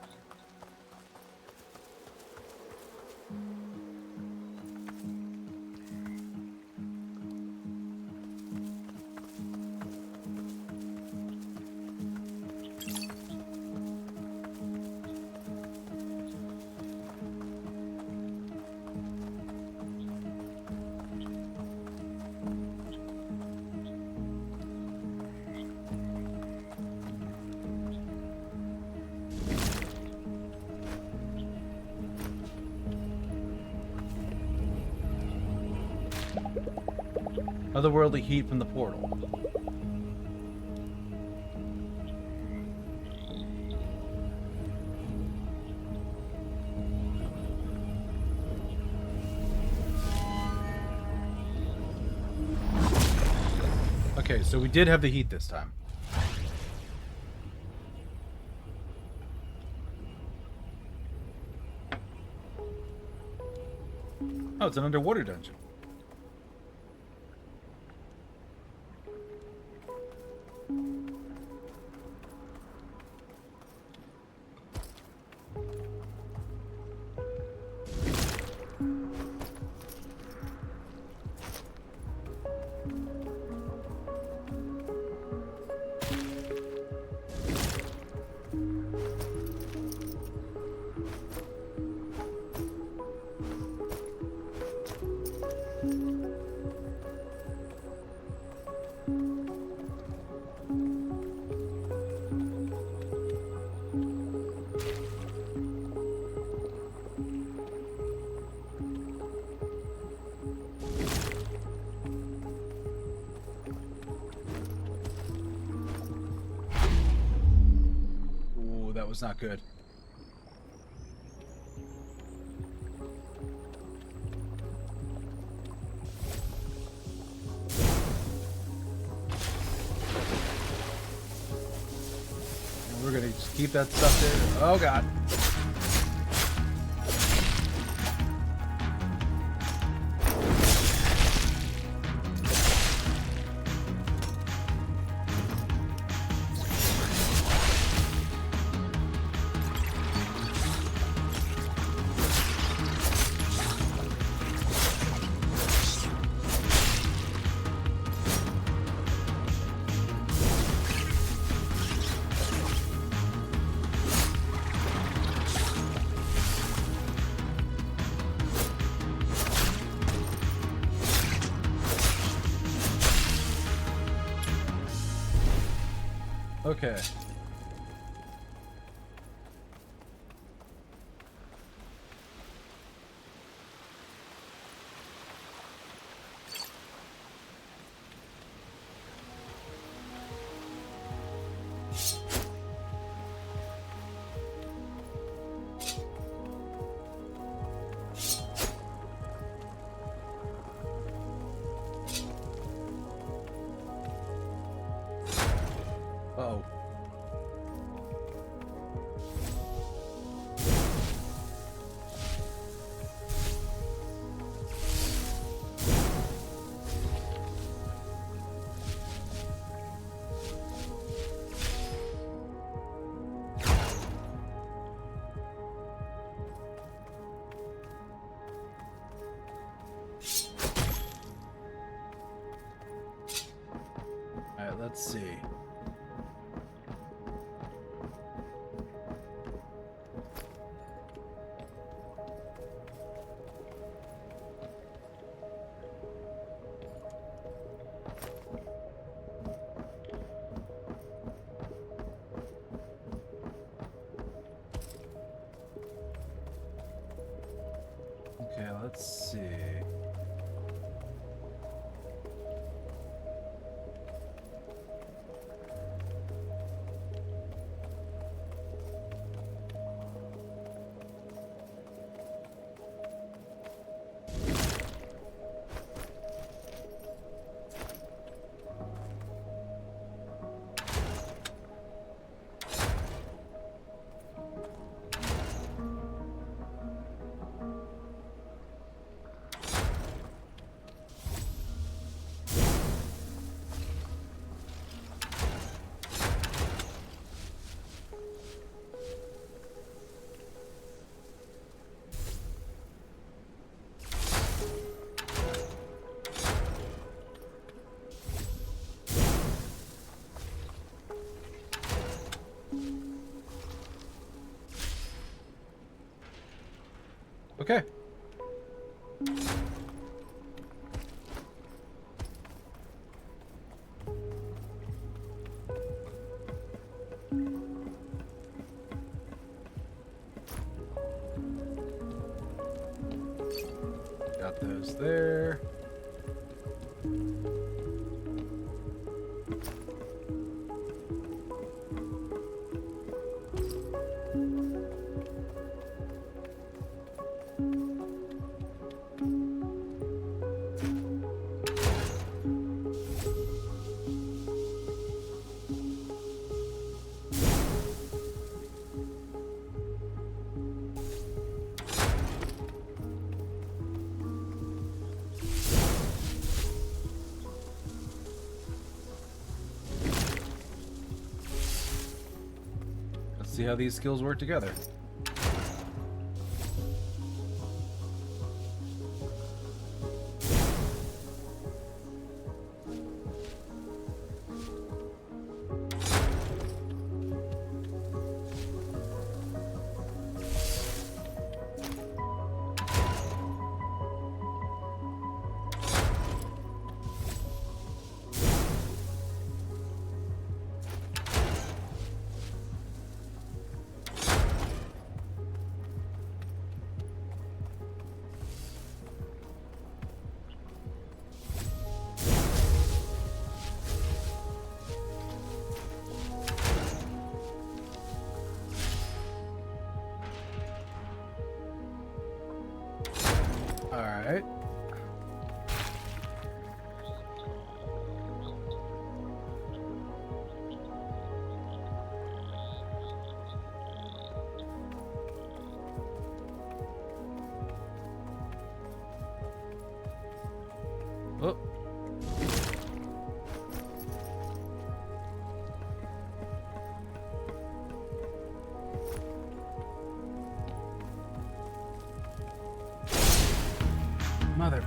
Otherworldly heat from the portal. Okay, so we did have the heat this time. Oh, it's an underwater dungeon. Was not good. And we're gonna just keep that stuff there. Oh god. Okay. Uh-oh. All right, let's see. Okay, let's see. Okay. Got those there. See how these skills work together. Alright. Oh. Mother.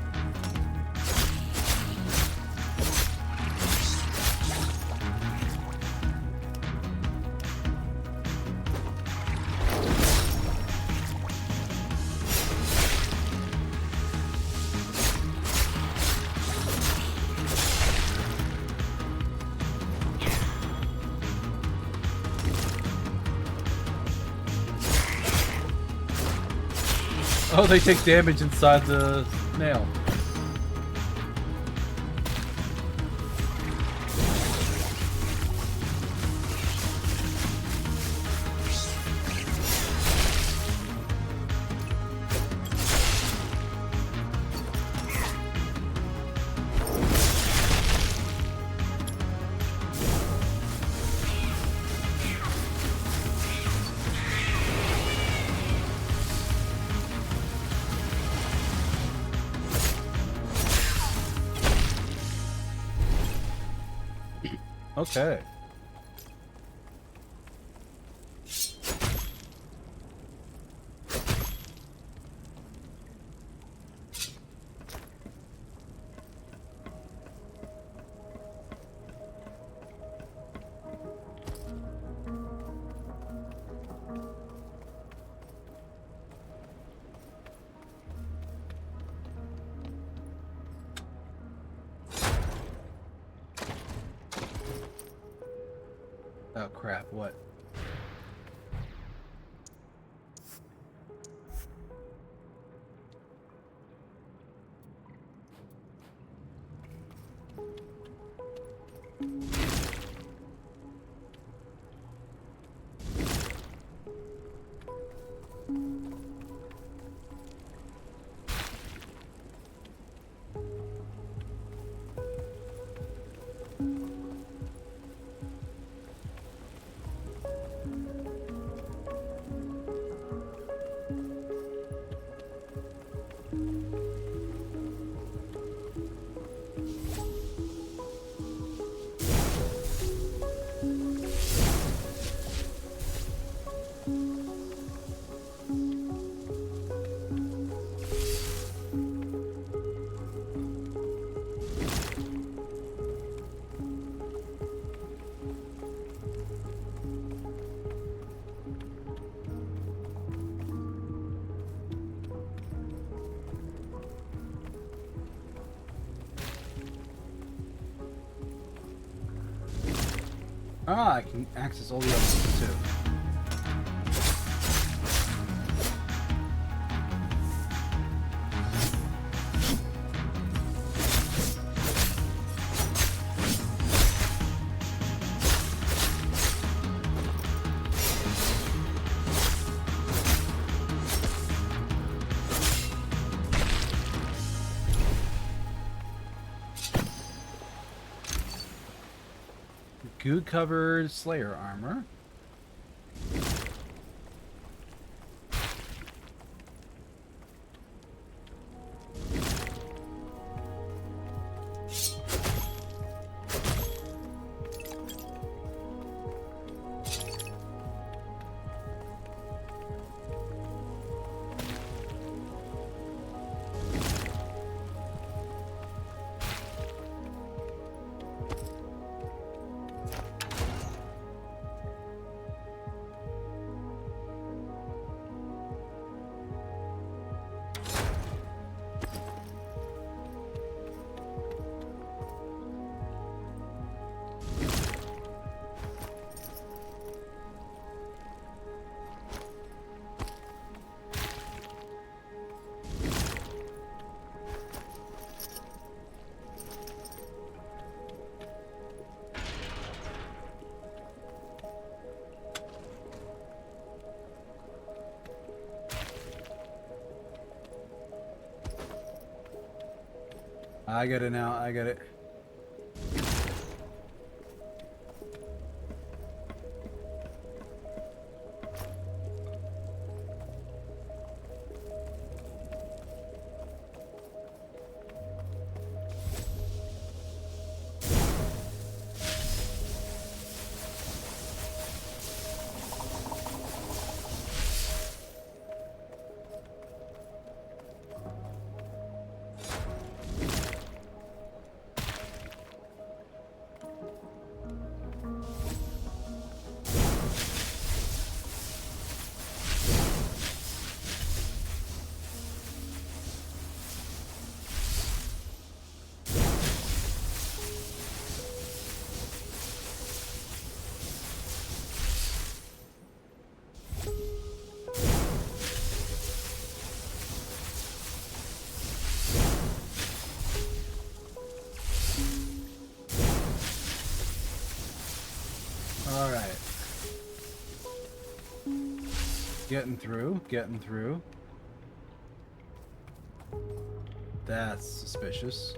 Oh, they take damage inside the nail. Okay. Oh crap, what? Ah, I can access all the other ones too. Goo-covered Slayer armor. I get it now. I get it. Alright. Getting through, getting through. That's suspicious.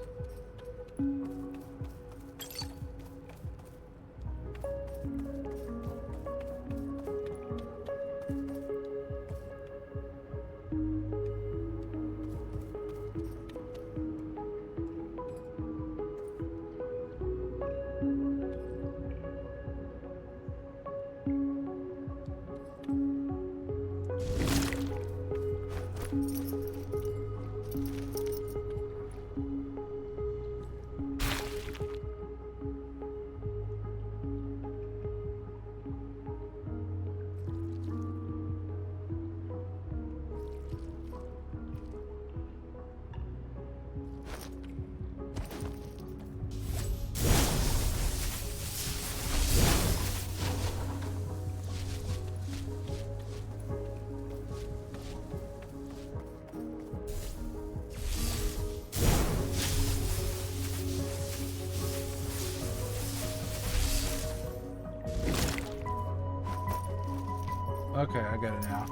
Okay, I got it now.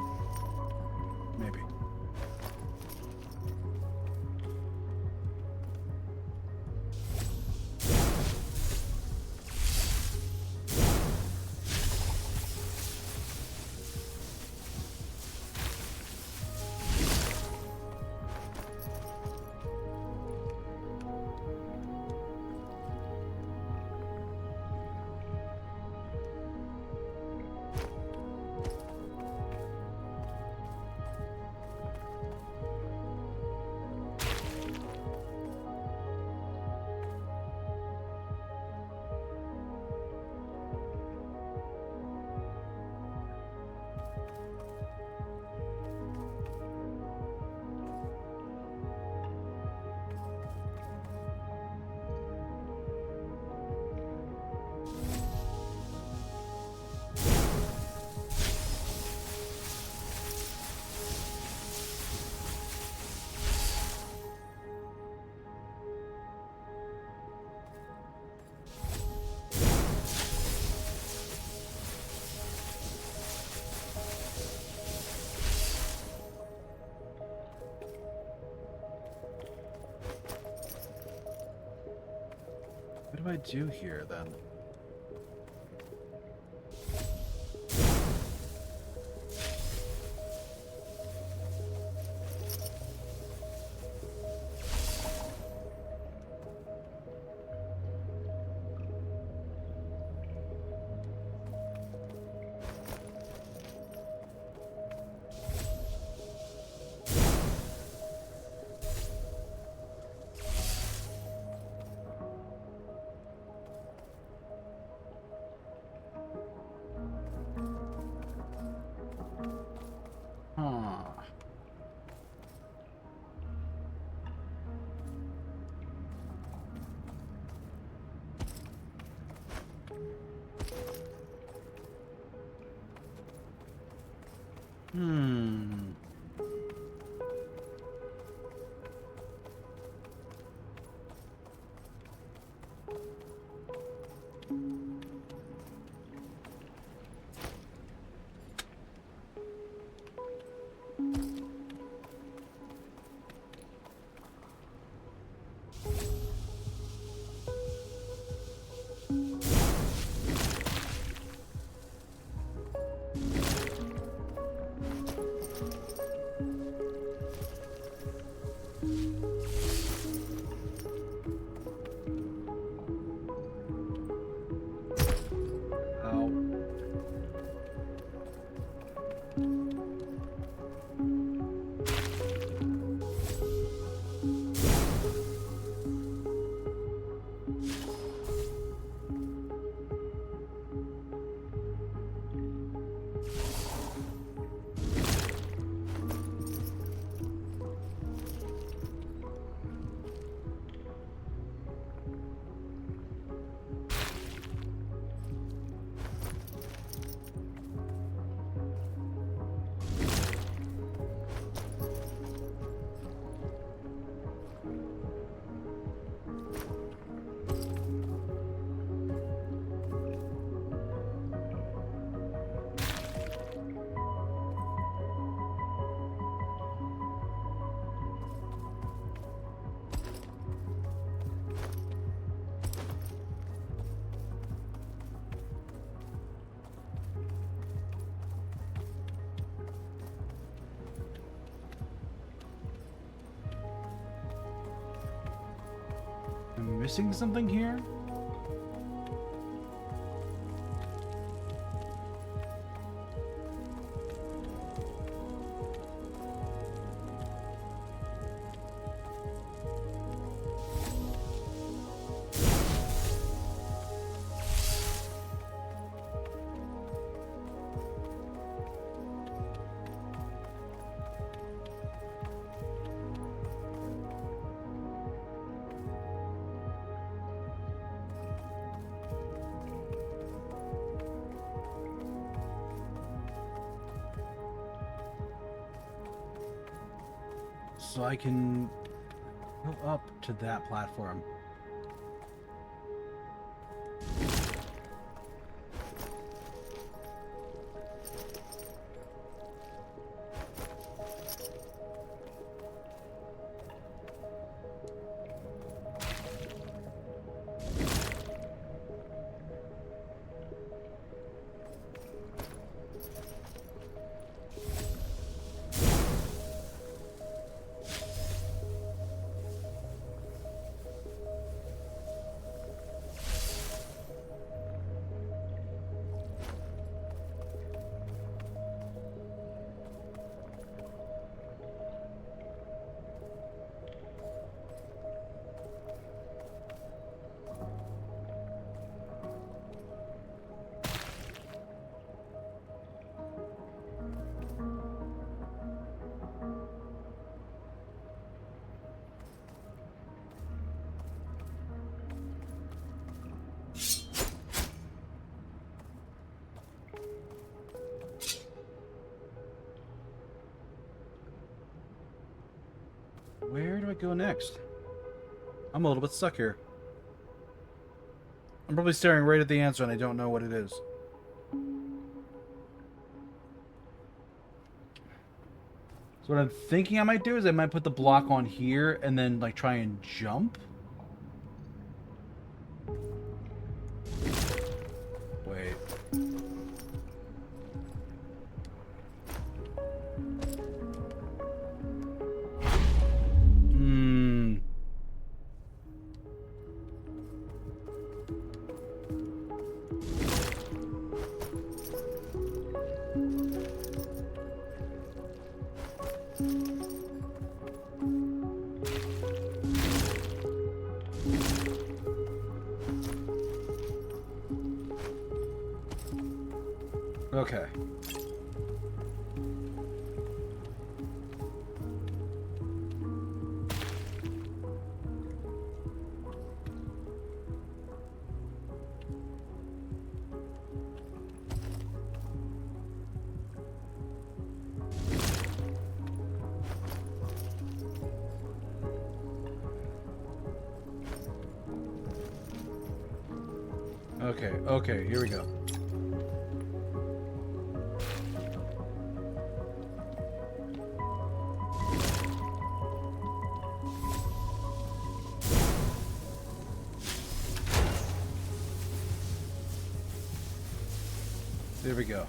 Maybe. do I do here then? I'm missing something here? So I can go up to that platform. Where do I go next? I'm a little bit stuck here. I'm probably staring right at the answer and I don't know what it is. So what I'm thinking I might do is I might put the block on here and then like try and jump. Okay. Okay, here we go. There we go.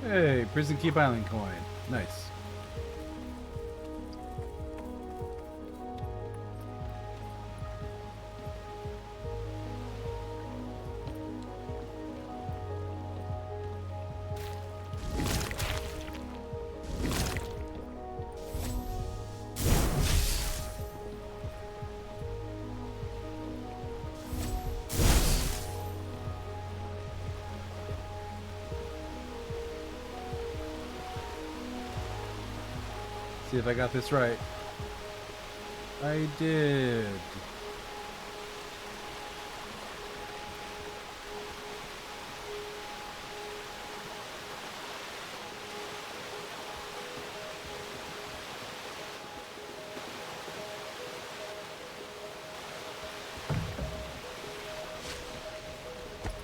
Hey, Prison Keep Island coin. Nice. See if I got this right. I did.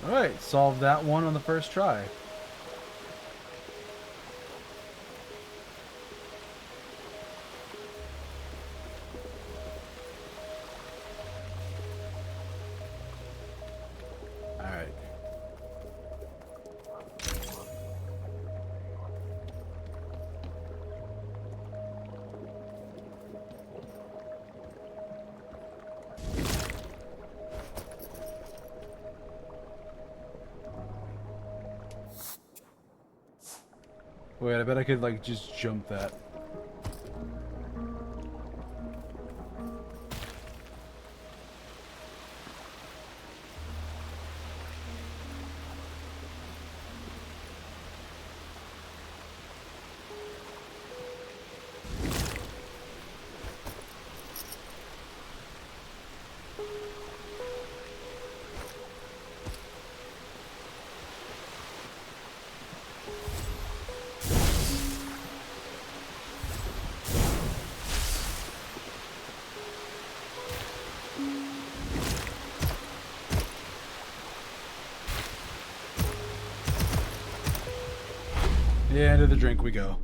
Alright, solved that one on the first try. Alright. Wait, I bet I could, like, just jump that. Yeah, into the drink we go.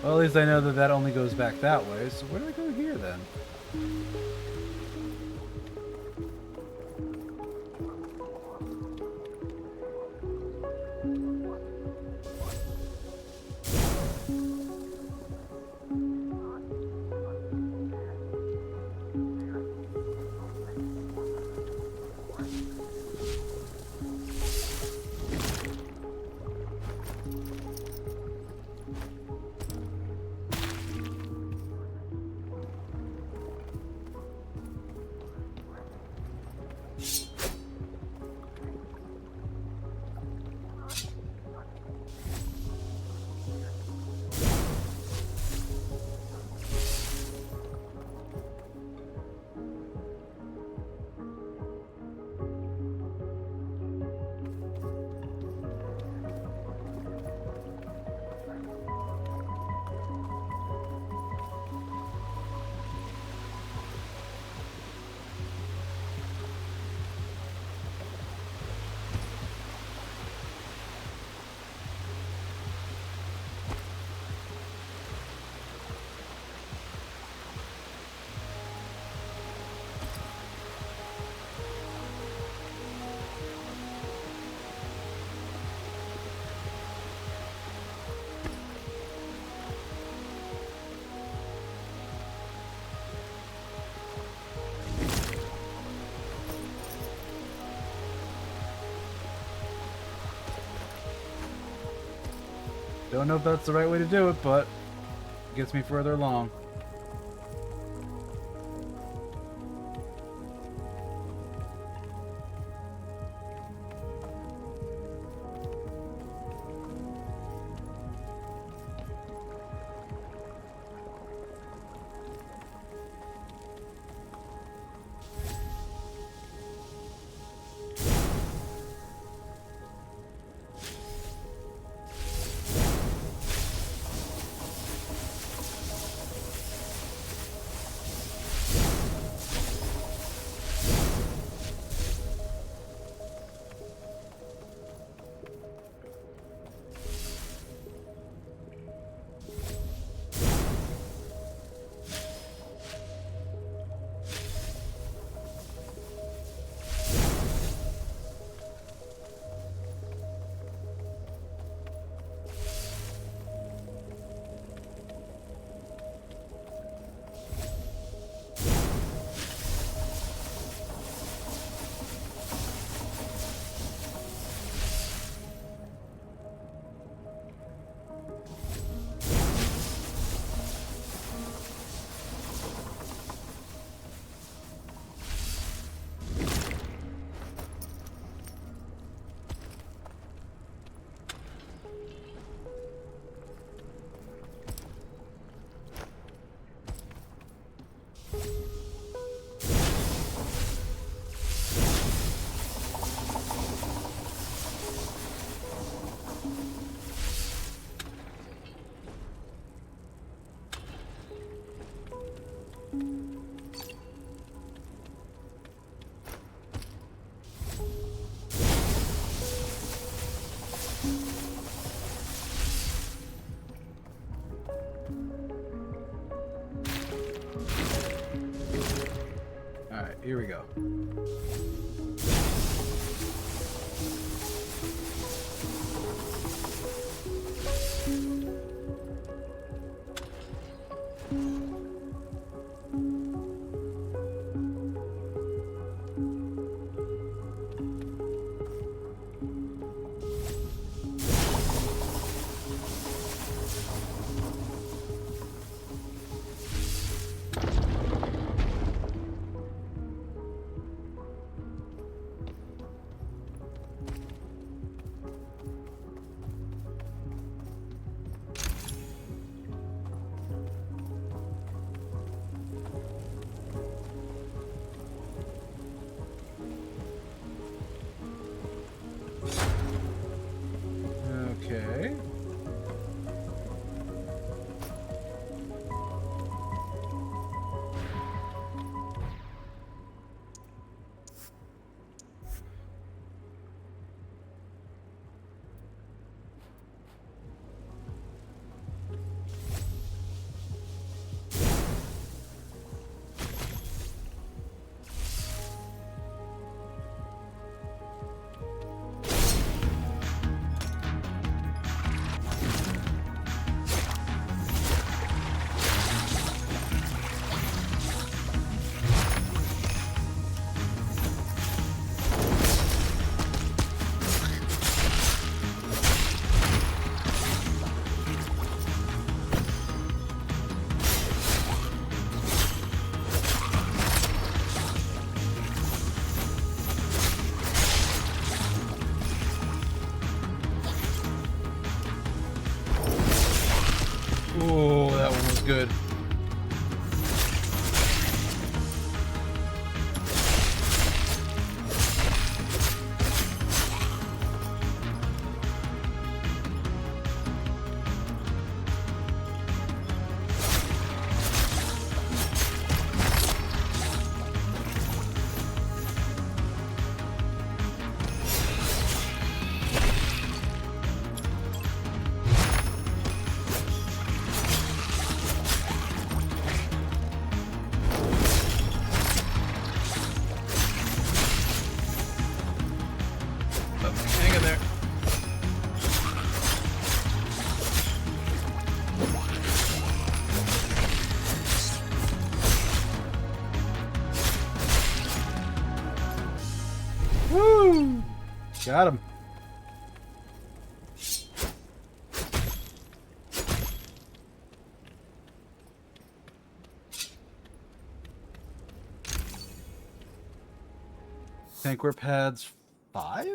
Well, at least I know that that only goes back that way, so where do I go here then? Don't know if that's the right way to do it, but it gets me further along. Alright, here we go. Okay. Oh, that one was good. Hang in there. Woo! Got him. think we're pads 5?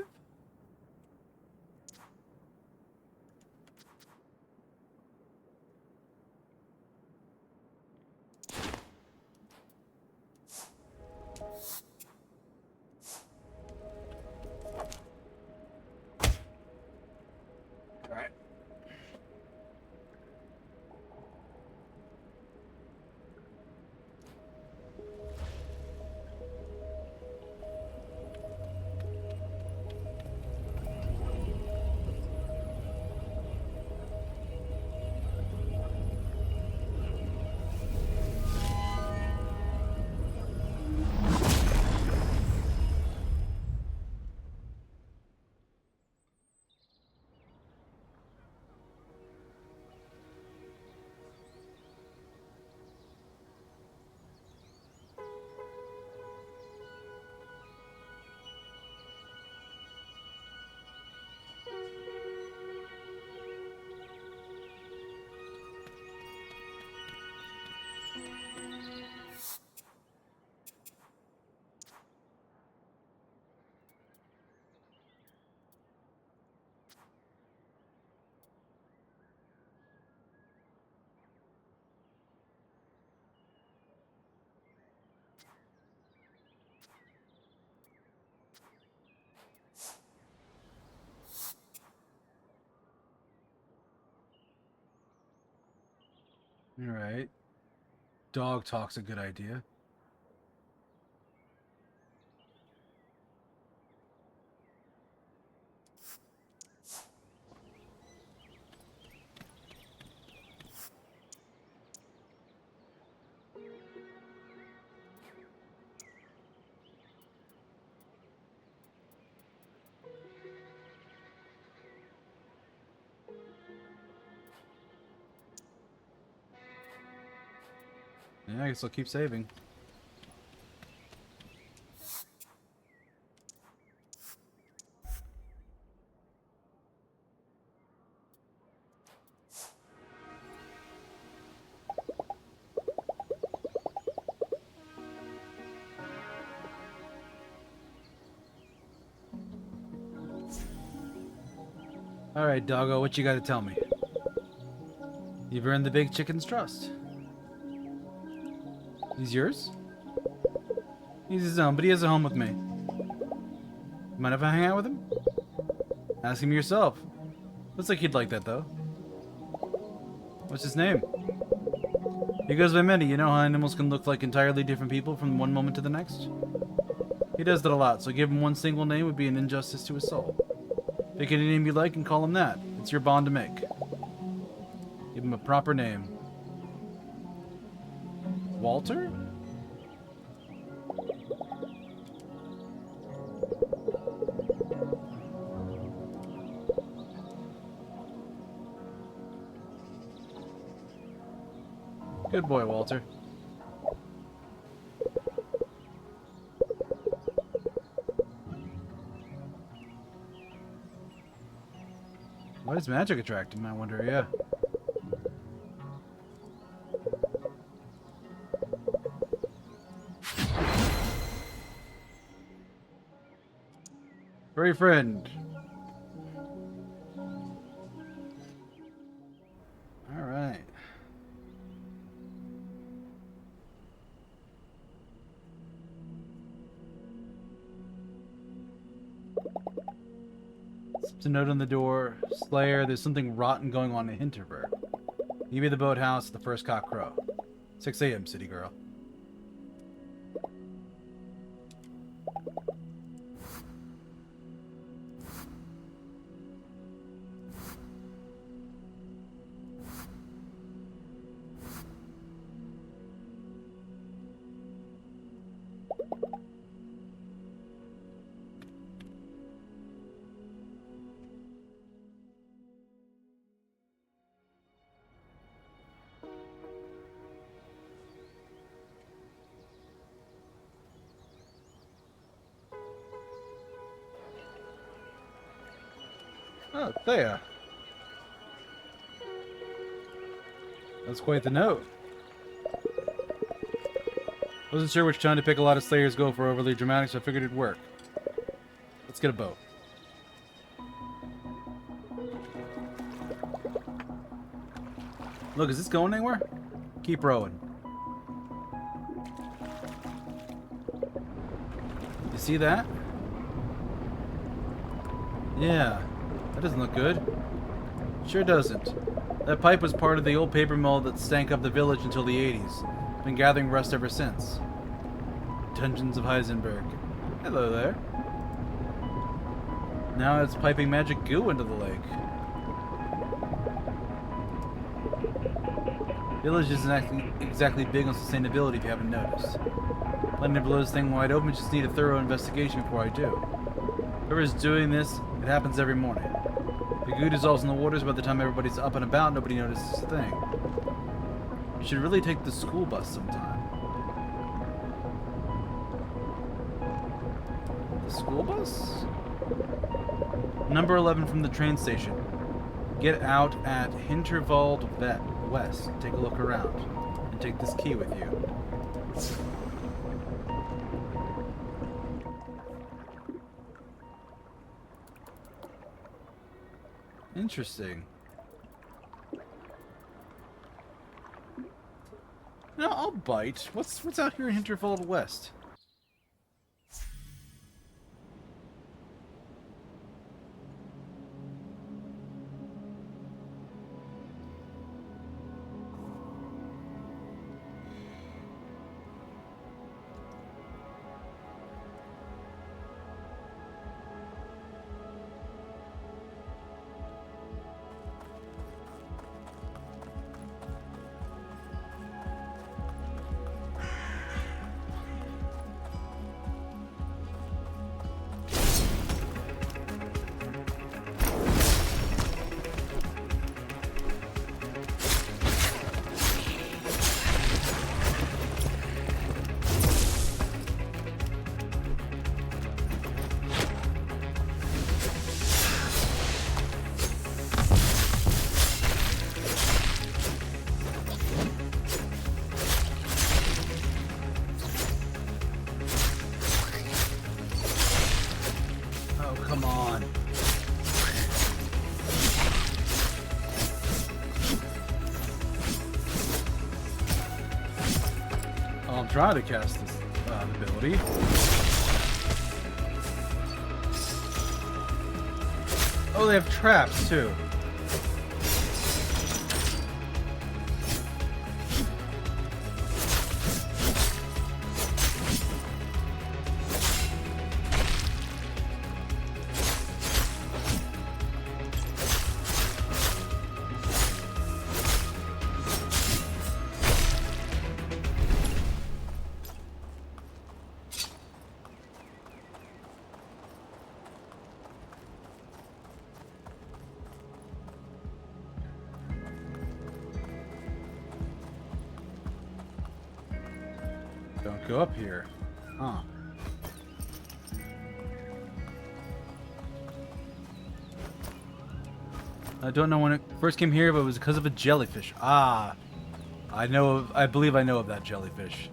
Alright. Dog talk's a good idea. Yeah, I guess I'll keep saving. Alright, doggo, what you gotta tell me? You've earned the big chicken's trust. He's yours? He's his own, but he has a home with me. Mind if I hang out with him? Ask him yourself. Looks like he'd like that, though. What's his name? He goes by many. You know how animals can look like entirely different people from one moment to the next? He does that a lot, so give him one single name would be an injustice to his soul. Pick any name you like and call him that. It's your bond to make. Give him a proper name. Walter? Good boy, Walter. Why does magic attract him, I wonder, yeah. Furry friend. Alright. To note on the door, Slayer, there's something rotten going on in Hinterberg. You be the boathouse at the first cock crow. 6 a.m., city girl. Oh, there. That's quite the note. Wasn't sure which tone to pick. A lot of Slayers go for overly dramatic, so I figured it'd work. Let's get a boat. Look, is this going anywhere? Keep rowing. You see that? Yeah, that doesn't look good. Sure doesn't. That pipe was part of the old paper mill that stank up the village until the 80s. Been gathering rust ever since. Dungeons of Hinterberg. Hello there. Now it's piping magic goo into the lake. Village isn't exactly big on sustainability if you haven't noticed. Planning to blow this thing wide open, just need a thorough investigation before I do. Whoever's doing this, it happens every morning. The goo dissolves in the waters. By the time everybody's up and about, nobody notices a thing. You should really take the school bus sometime. The school bus? Number 11 from the train station. Get out at Hinterberg West. Take a look around. And take this key with you. Interesting. No, I'll bite. What's out here in Hinterberg West? Come on. Oh, I'm trying to cast this ability. Oh, they have traps too. Don't go up here. Huh. I don't know when it first came here, but it was because of a jellyfish. Ah. I believe I know of that jellyfish.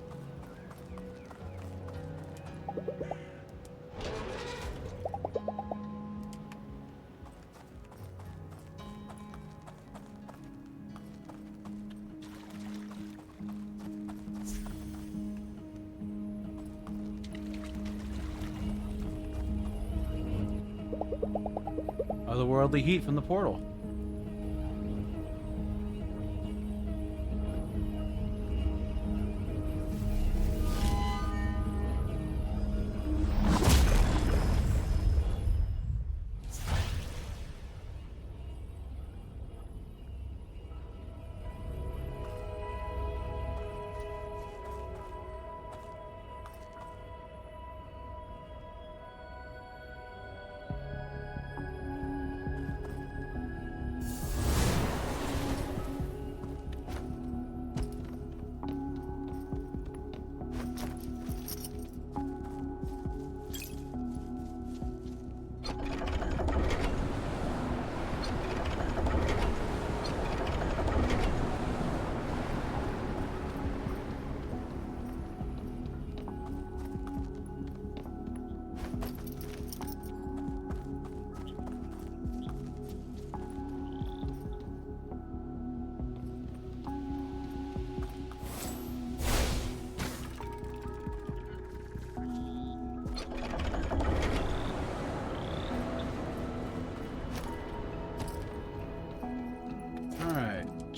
Otherworldly heat from the portal.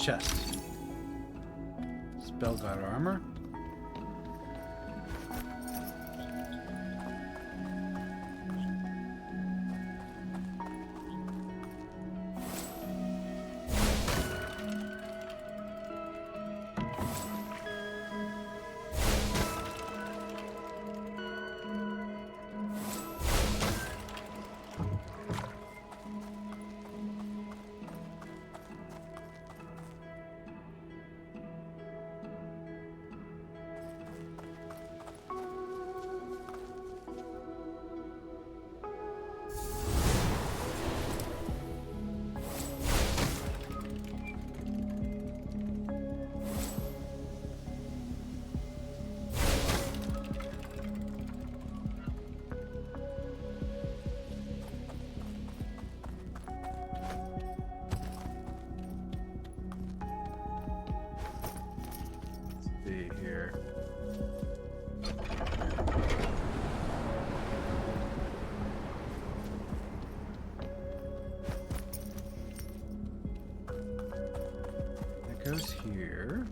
chest. Spell God armor. Here. It goes here.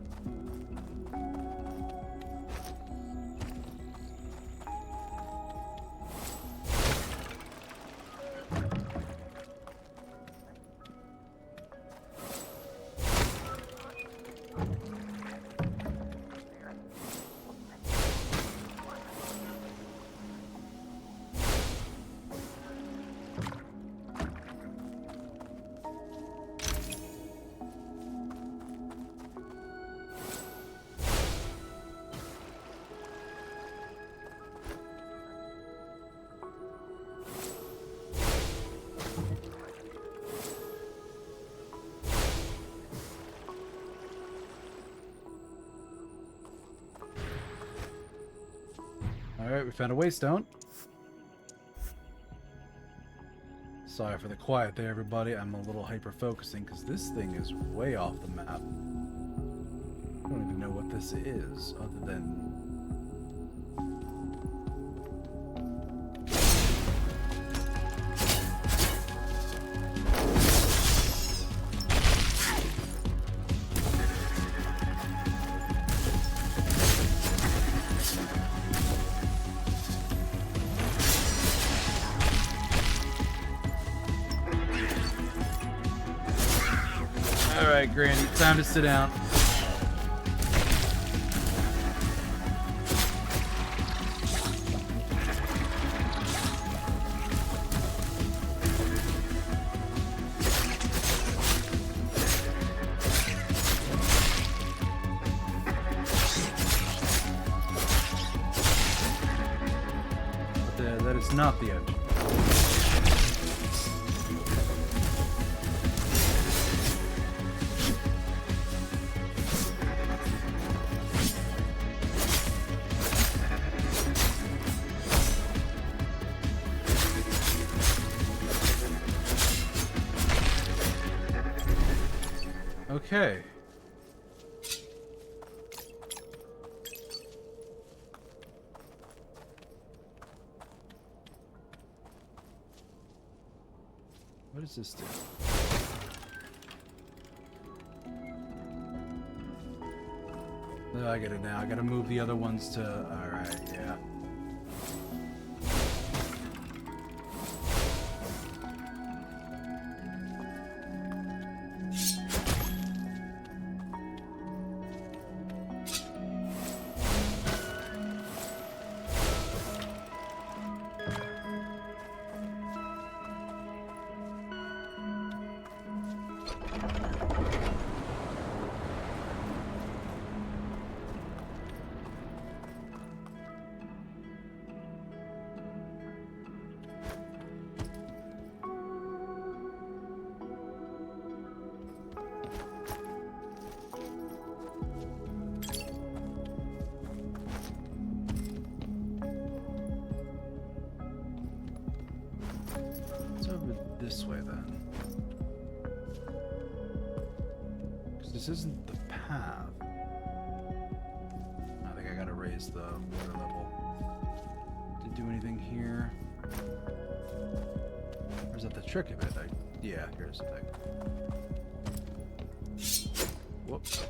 Alright, we found a waystone. Sorry for the quiet there, everybody. I'm a little hyper-focusing because this thing is way off the map. I don't even know what this is, other than... Alright, Granny, time to sit down. But that is not the engine. Okay. What does this do? Oh, I get it now. I gotta move the other ones to... Alright, yeah. This way then, because this isn't the path. I think I gotta raise the water level. Did do anything here? Or is that the trick of it? Yeah, here's the thing. Whoops.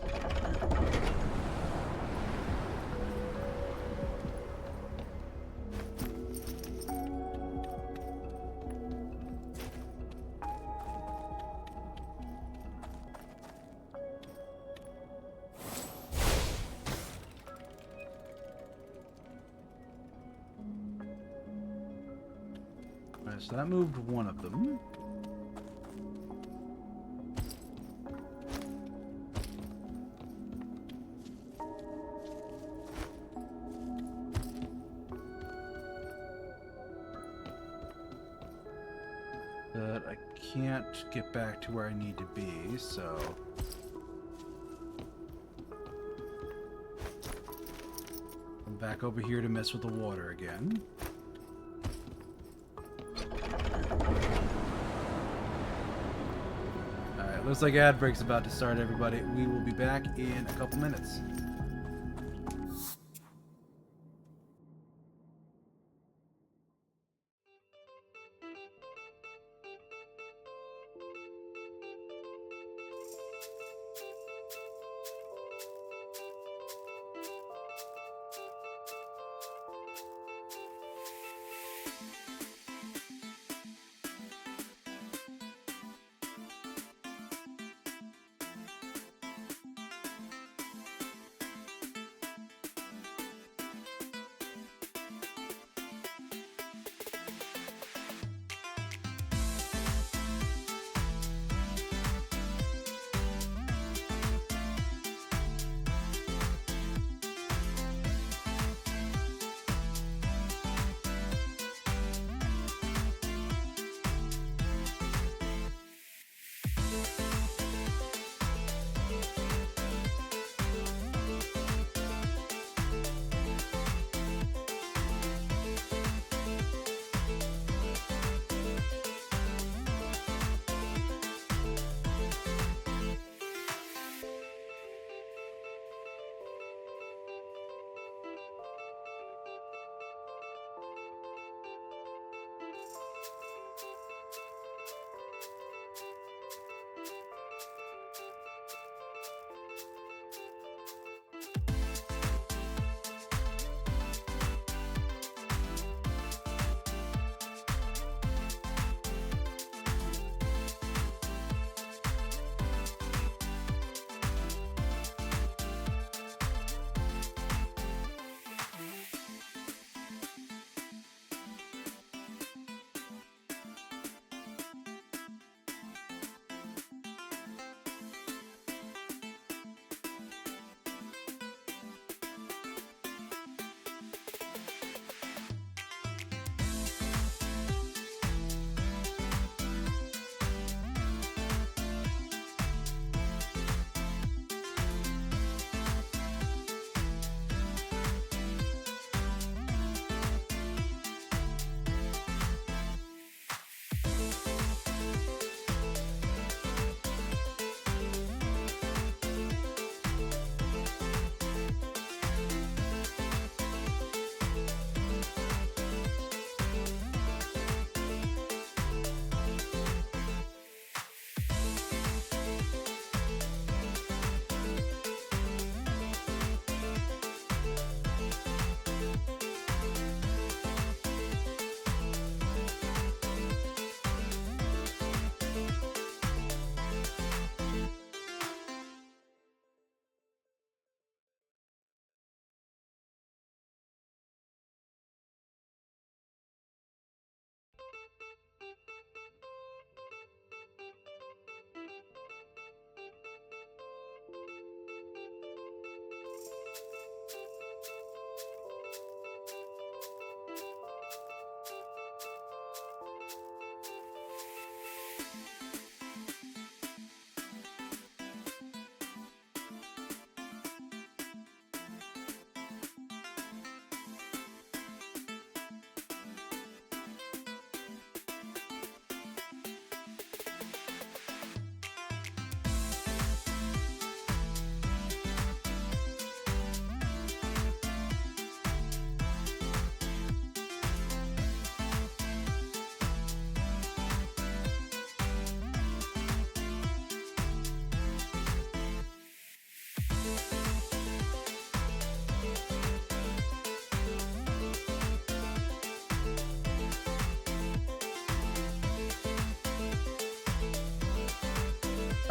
Alright, so that moved one of them. But I can't get back to where I need to be, so... I'm back over here to mess with the water again. Alright, looks like ad break's about to start, everybody. We will be back in a couple minutes.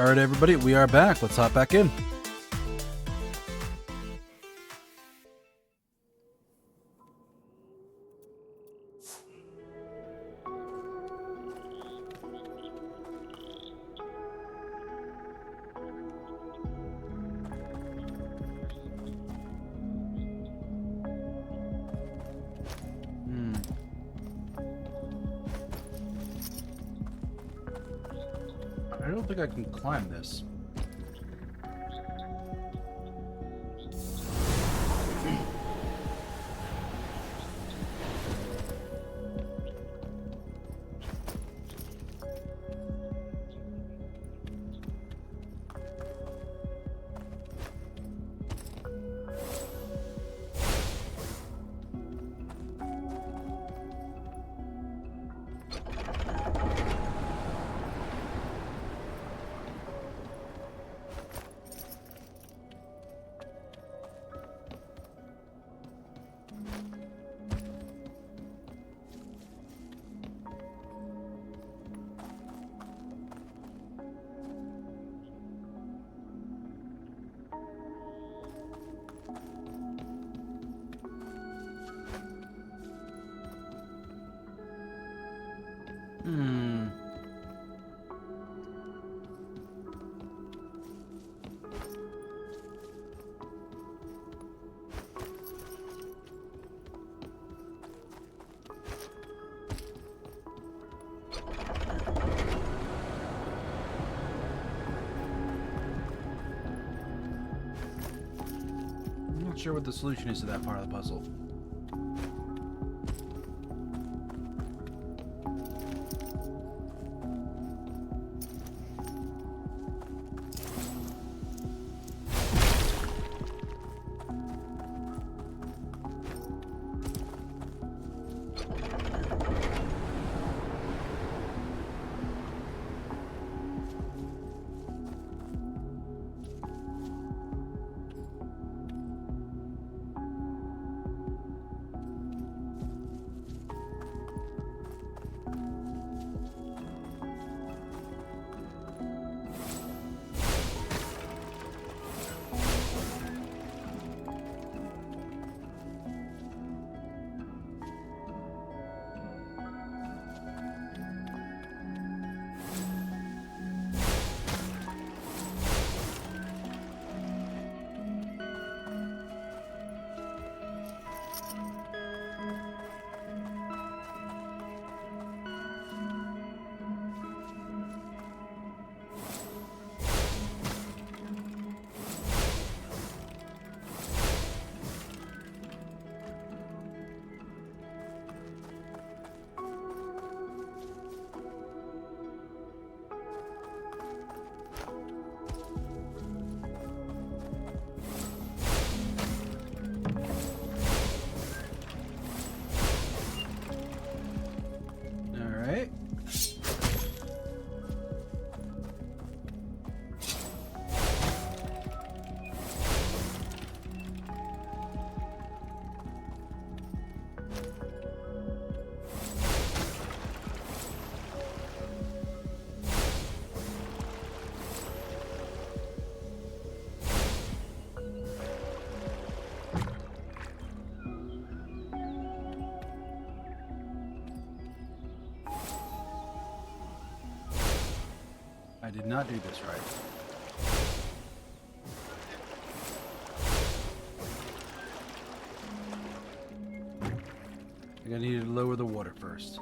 All right, everybody, we are back. Let's hop back in. I don't think I can climb this. I'm not sure what the solution is to that part of the puzzle. I did not do this right. I think I needed to lower the water first.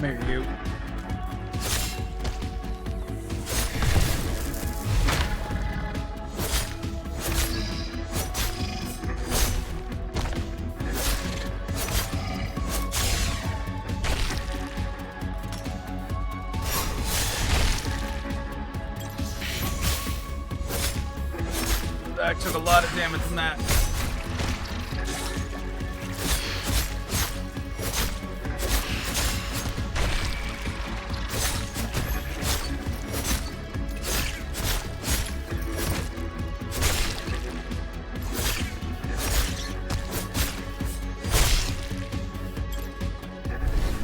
Come here, you. That took a lot of damage from that.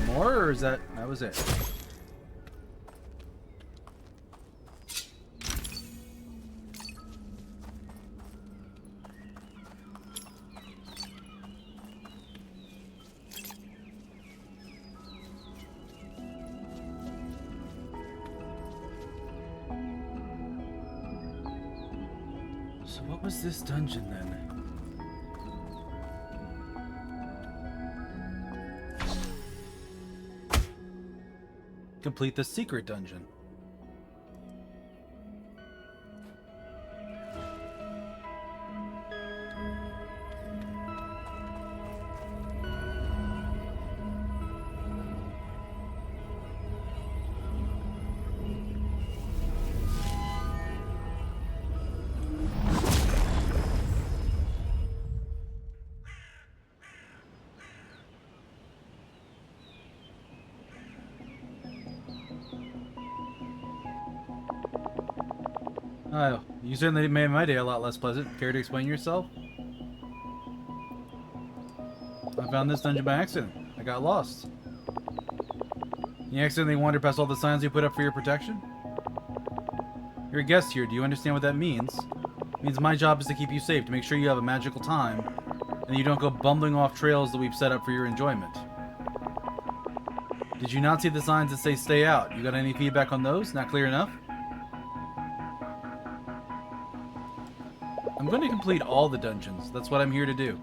More, or is that was it? So what was this dungeon then? Complete the secret dungeon. Oh, you certainly made my day a lot less pleasant. Care to explain yourself? I found this dungeon by accident. I got lost. You accidentally wandered past all the signs you put up for your protection? You're a guest here. Do you understand what that means? It means my job is to keep you safe, to make sure you have a magical time, and you don't go bumbling off trails that we've set up for your enjoyment. Did you not see the signs that say stay out? You got any feedback on those? Not clear enough? I'm going to complete all the dungeons. That's what I'm here to do.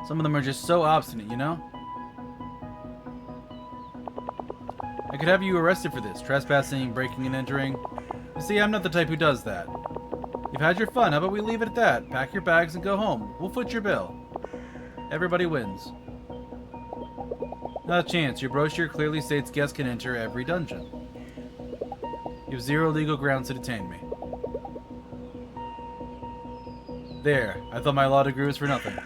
Some of them are just so obstinate, you know? I could have you arrested for this. Trespassing, breaking and entering. You see, I'm not the type who does that. You've had your fun. How about we leave it at that? Pack your bags and go home. We'll foot your bill. Everybody wins. Not a chance. Your brochure clearly states guests can enter every dungeon. You have zero legal grounds to detain me. There. I thought my law degree was for nothing.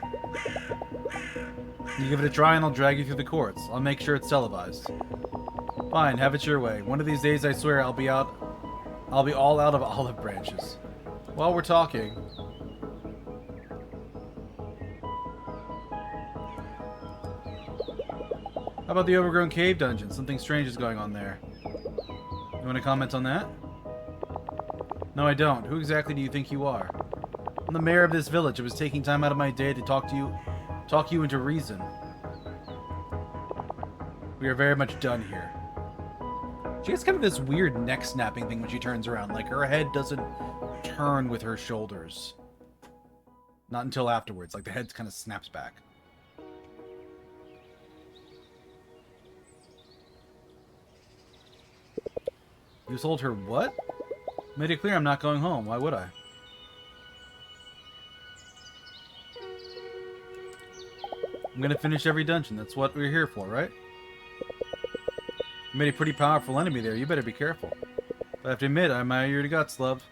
You give it a try and I'll drag you through the courts. I'll make sure it's televised. Fine, have it your way. One of these days, I swear, I'll be all out of olive branches. While we're talking... How about the overgrown cave dungeon? Something strange is going on there. You want to comment on that? No, I don't. Who exactly do you think you are? I'm the mayor of this village. I was taking time out of my day to talk you into reason. We are very much done here. She has kind of this weird neck snapping thing when she turns around. Like, her head doesn't turn with her shoulders. Not until afterwards. Like, the head kind of snaps back. You told her what? Made it clear I'm not going home. Why would I? I'm gonna finish every dungeon. That's what we're here for, right? You made a pretty powerful enemy there. You better be careful. But I have to admit, I admire your guts, love.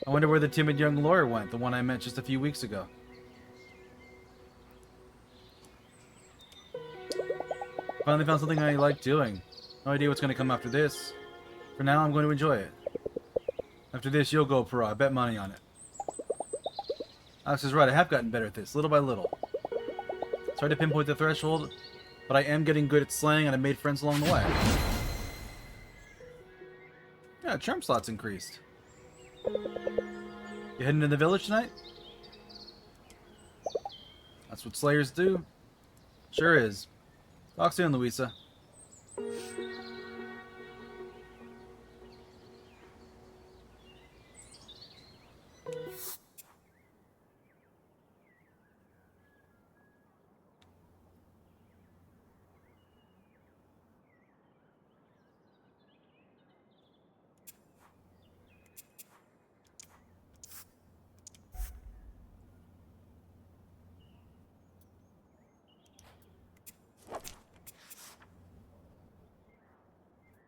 I wonder where the timid young lawyer went, the one I met just a few weeks ago. Finally found something I like doing. No idea what's going to come after this. For now, I'm going to enjoy it. After this, you'll go pro. I bet money on it. Alex is right. I have gotten better at this, little by little. It's hard to pinpoint the threshold, but I am getting good at slaying, and I've made friends along the way. Yeah, charm slots increased. You heading to the village tonight? That's what slayers do. Sure is. Talk soon, Luisa.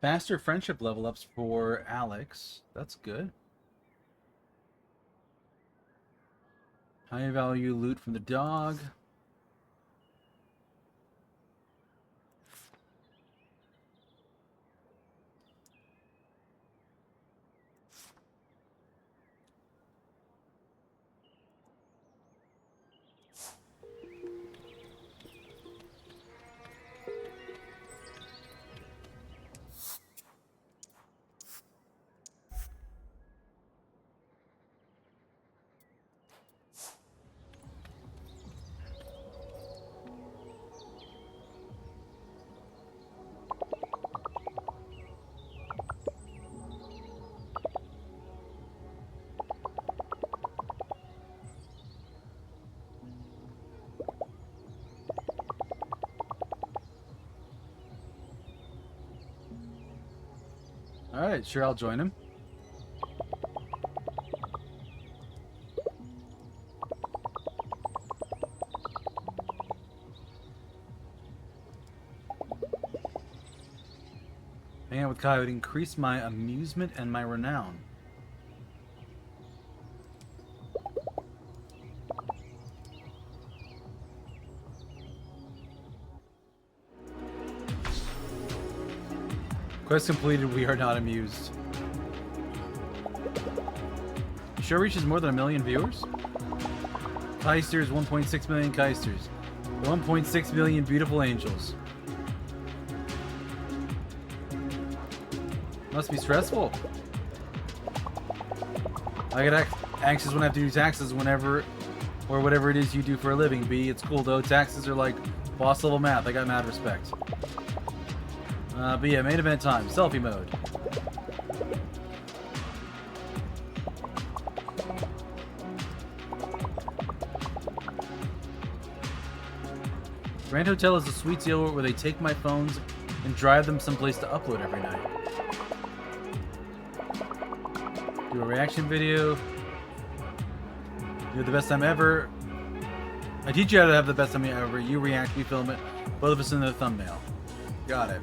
Faster friendship level ups for Alex. That's good. High value loot from the dog. Alright, sure, I'll join him. Hanging out with Kai would increase my amusement and my renown. Quest completed, we are not amused. The show reaches more than 1 million viewers? Keisters, 1.6 million Keisters. 1.6 million beautiful angels. Must be stressful. I get anxious when I have to do taxes whenever, or whatever it is you do for a living. B, it's cool though. Taxes are like boss level math. I got mad respect. But yeah, main event time. Selfie mode. Grand Hotel is a sweet deal where they take my phones and drive them someplace to upload every night. Do a reaction video. You have the best time ever. I teach you how to have the best time ever. You react, we film it. Both of us in the thumbnail. Got it.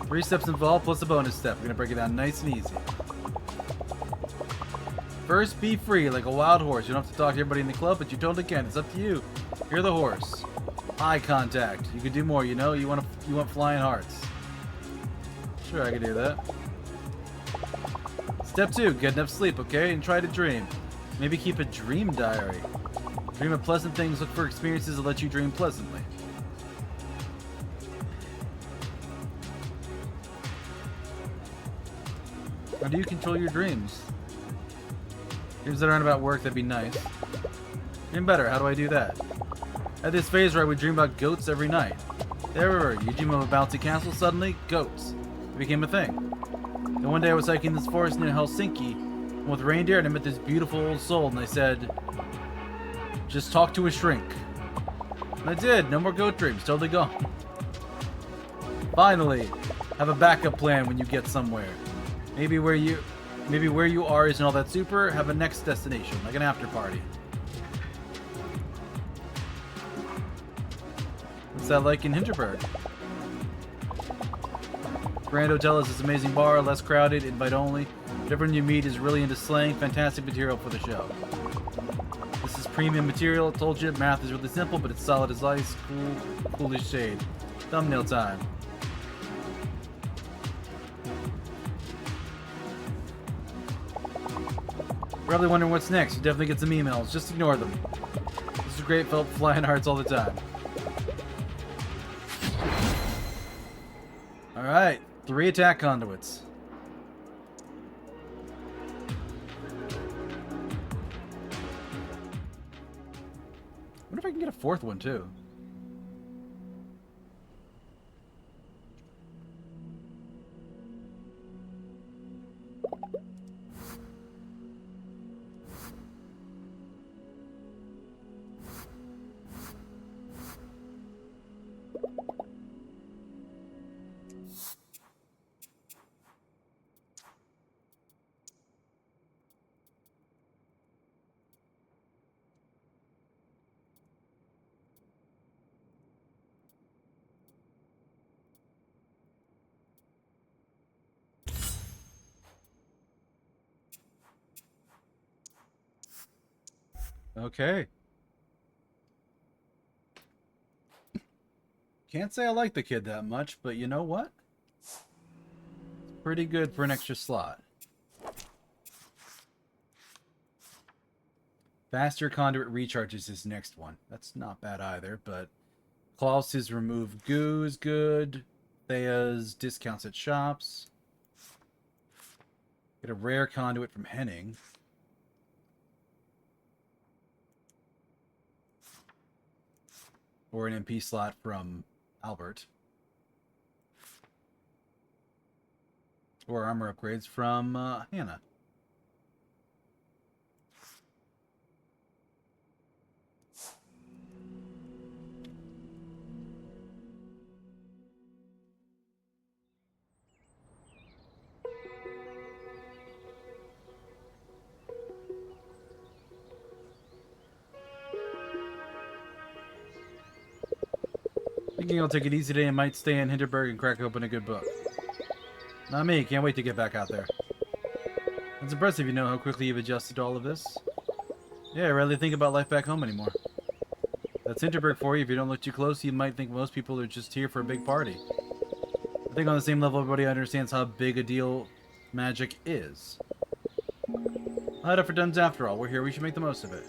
3 steps involved plus a bonus step. We're gonna break it down nice and easy. First, be free like a wild horse. You don't have to talk to everybody in the club, but you totally can. It's up to you. You're the horse. Eye contact. You can do more. You know. You want flying hearts. Sure, I can do that. Step 2, get enough sleep, okay, and try to dream. Maybe keep a dream diary. Dream of pleasant things. Look for experiences that let you dream pleasantly. How do you control your dreams? Dreams that aren't about work, that'd be nice. Even better, how do I do that? I had this phase where I would dream about goats every night. There, you dream of a bouncy castle, suddenly, goats. It became a thing. And one day I was hiking this forest near Helsinki with reindeer, and I met this beautiful old soul, and I said, just talk to a shrink. And I did, no more goat dreams, totally gone. Finally, have a backup plan when you get somewhere. Maybe where you are isn't all that super. Have a next destination, like an after party. What's that like in Hinterberg? Grand Hotel is this amazing bar, less crowded, invite only. But everyone you meet is really into slang. Fantastic material for the show. This is premium material. Told you, math is really simple, but it's solid as ice. Cool as shade. Thumbnail time. Probably wondering what's next. You definitely get some emails. Just ignore them. This is great. Felt flying hearts all the time. Alright. 3 attack conduits. I wonder if I can get a 4th one too. Okay. Can't say I like the kid that much, but you know what? Pretty good for an extra slot. Faster conduit recharges is next one. That's not bad either, but Klaus's remove goo is good. Thea's discounts at shops. Get a rare conduit from Henning. Or an MP slot from Albert. Or armor upgrades from Hannah. Thinking I'll take it easy today and might stay in Hinterberg and crack open a good book. Not me, can't wait to get back out there. It's impressive, you know, how quickly you've adjusted to all of this. Yeah, I rarely think about life back home anymore. That's Hinterberg for you. If you don't look too close, you might think most people are just here for a big party. I think on the same level, everybody understands how big a deal magic is. I'll head up for Duns after all. We're here, we should make the most of it.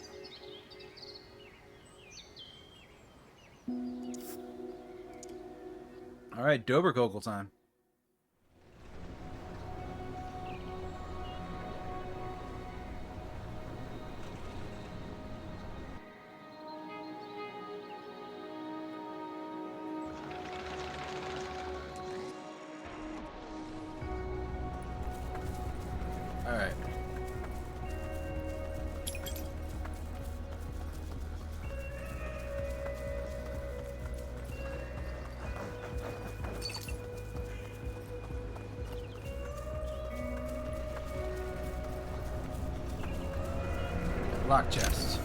Alright, Doberkogel time. Alright. Lock chest.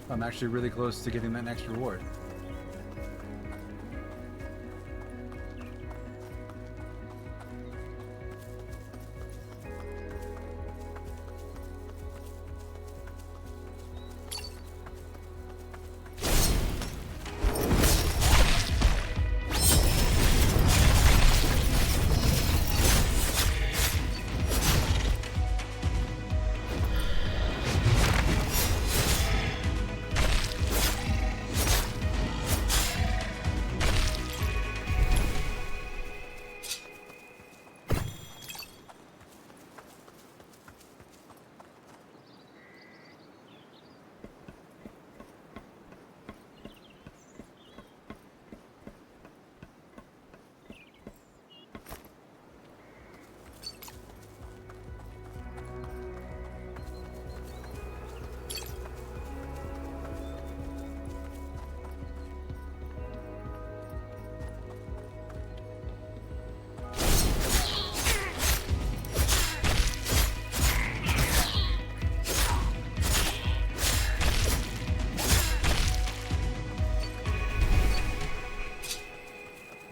I'm actually really close to getting that next reward.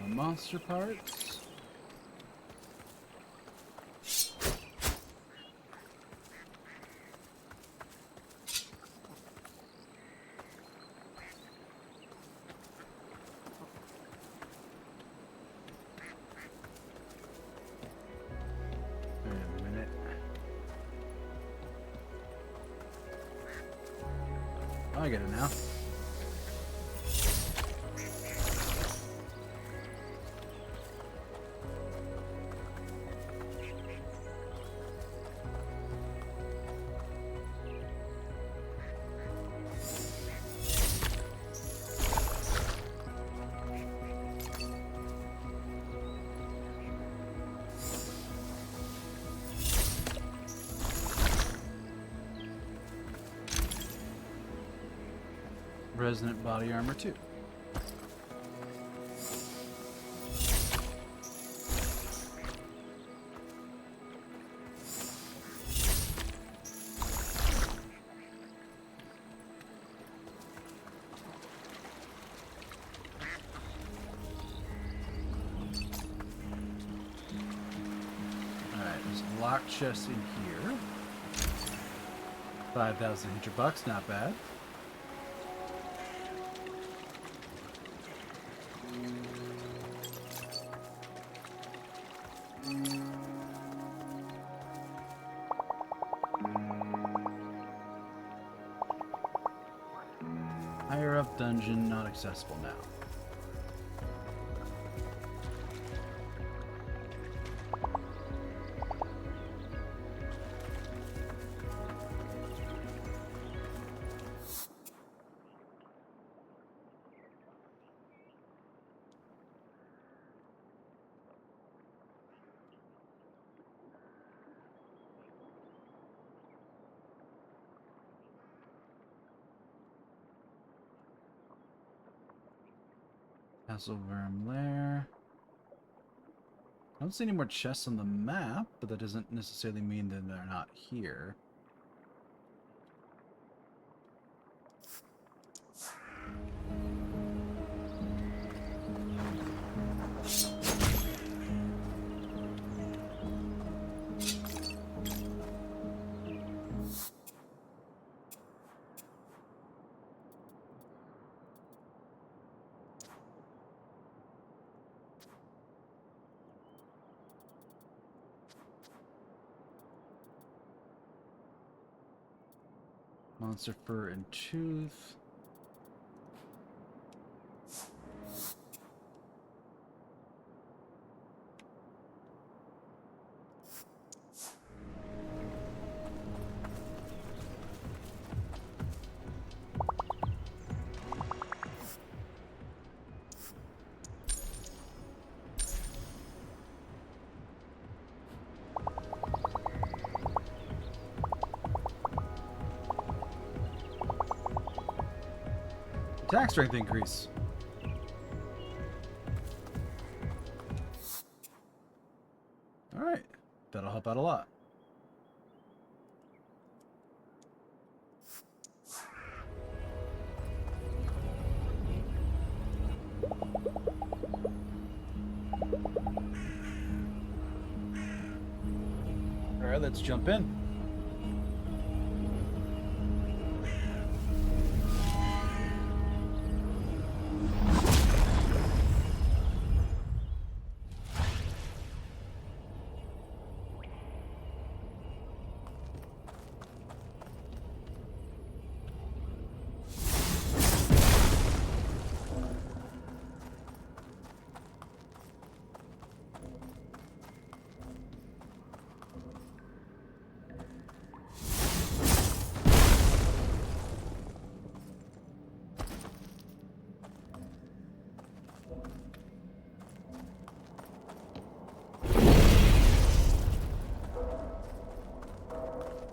Monster parts. Wait a minute. Oh, I get it now. Resonant body armor too. chest in here. 5,000 $100, not bad. Higher up dungeon, not accessible now. Tatzelwurm lair. I don't see any more chests on the map, but that doesn't necessarily mean that they're not here. Monster fur and tooth. Attack strength increase. Alright, that'll help out a lot. Alright, let's jump in.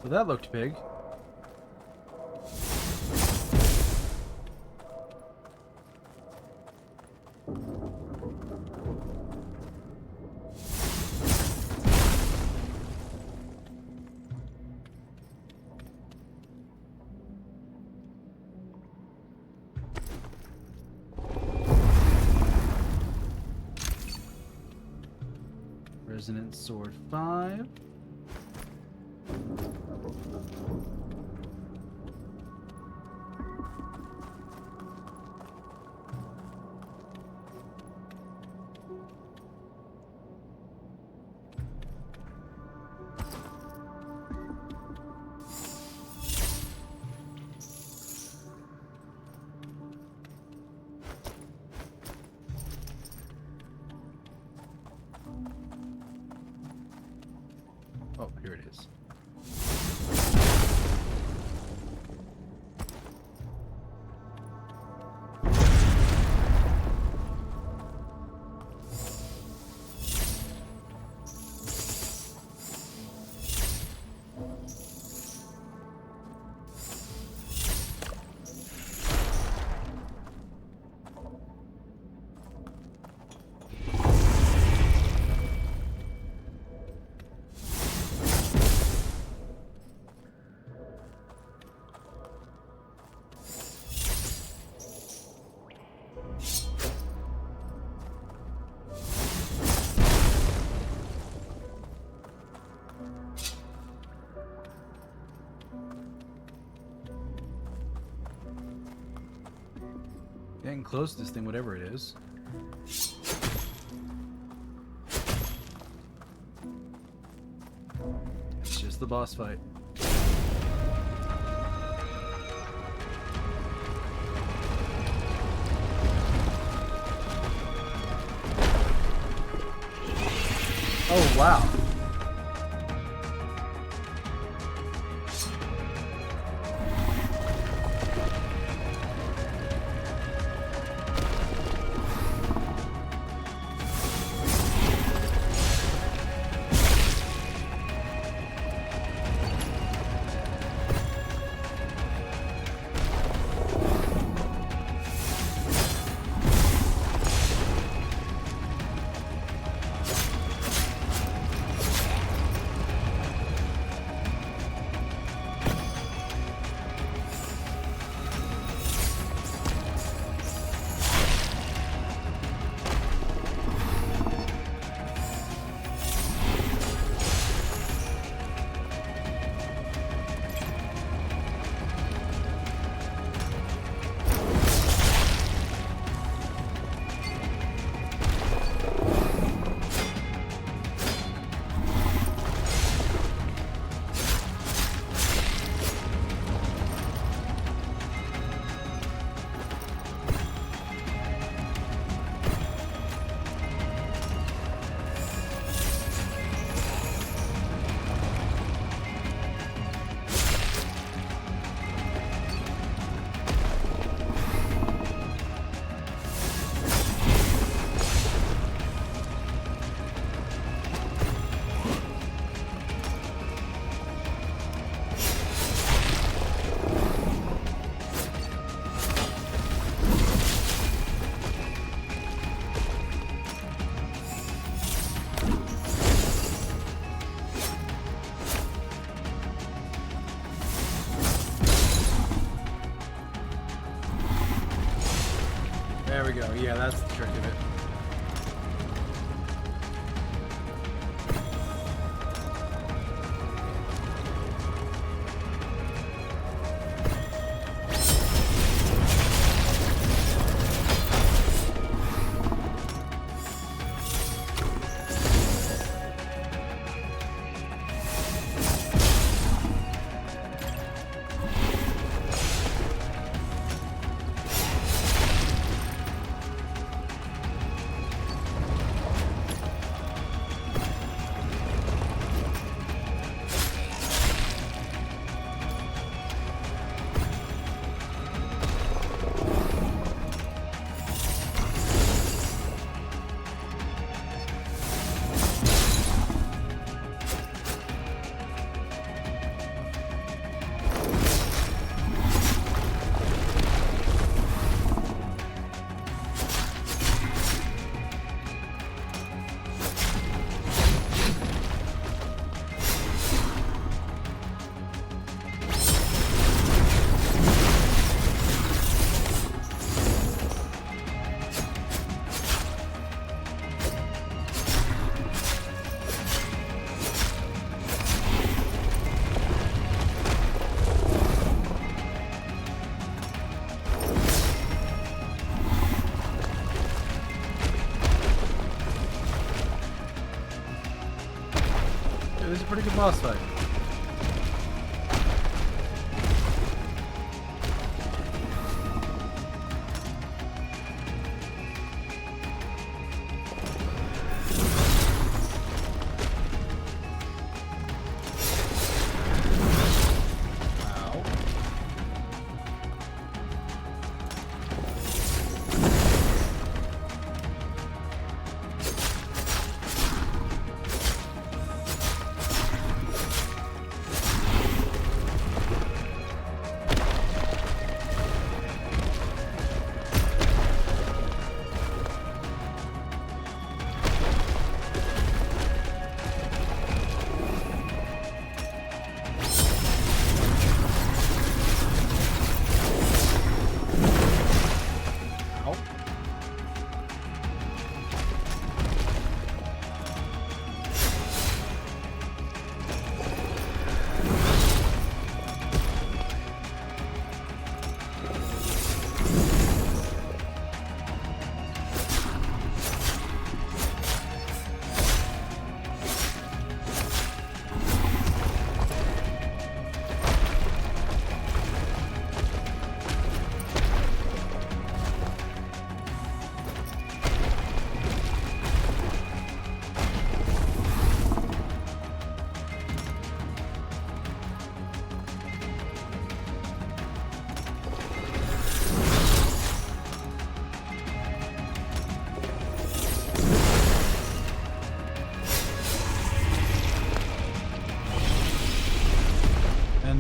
Well, that looked big. Resonant Sword 5. Oh, here it is. Getting close to this thing, whatever it is. It's just the boss fight. Oh, wow. There we go. Yeah, that's the trick of it. This is a pretty good boss fight.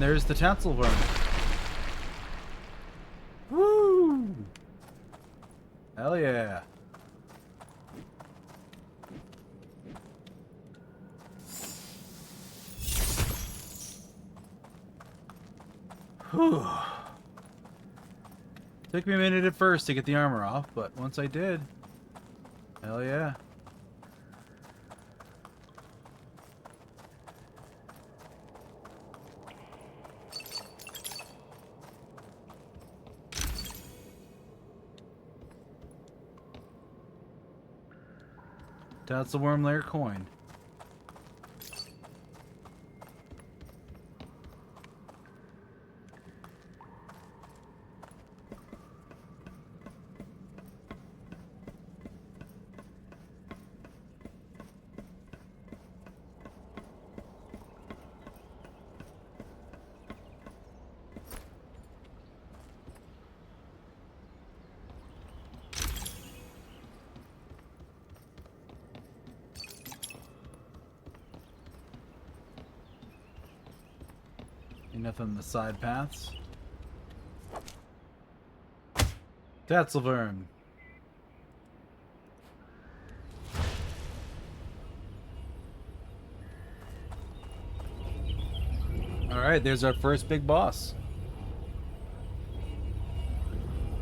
And there's the Tatzelwurm. Woo! Hell yeah. Whew. Took me a minute at first to get the armor off, but once I did, hell yeah. Tatzelwurm layer coin. Enough on the side paths. Tatzelwurm. Alright, there's our first big boss.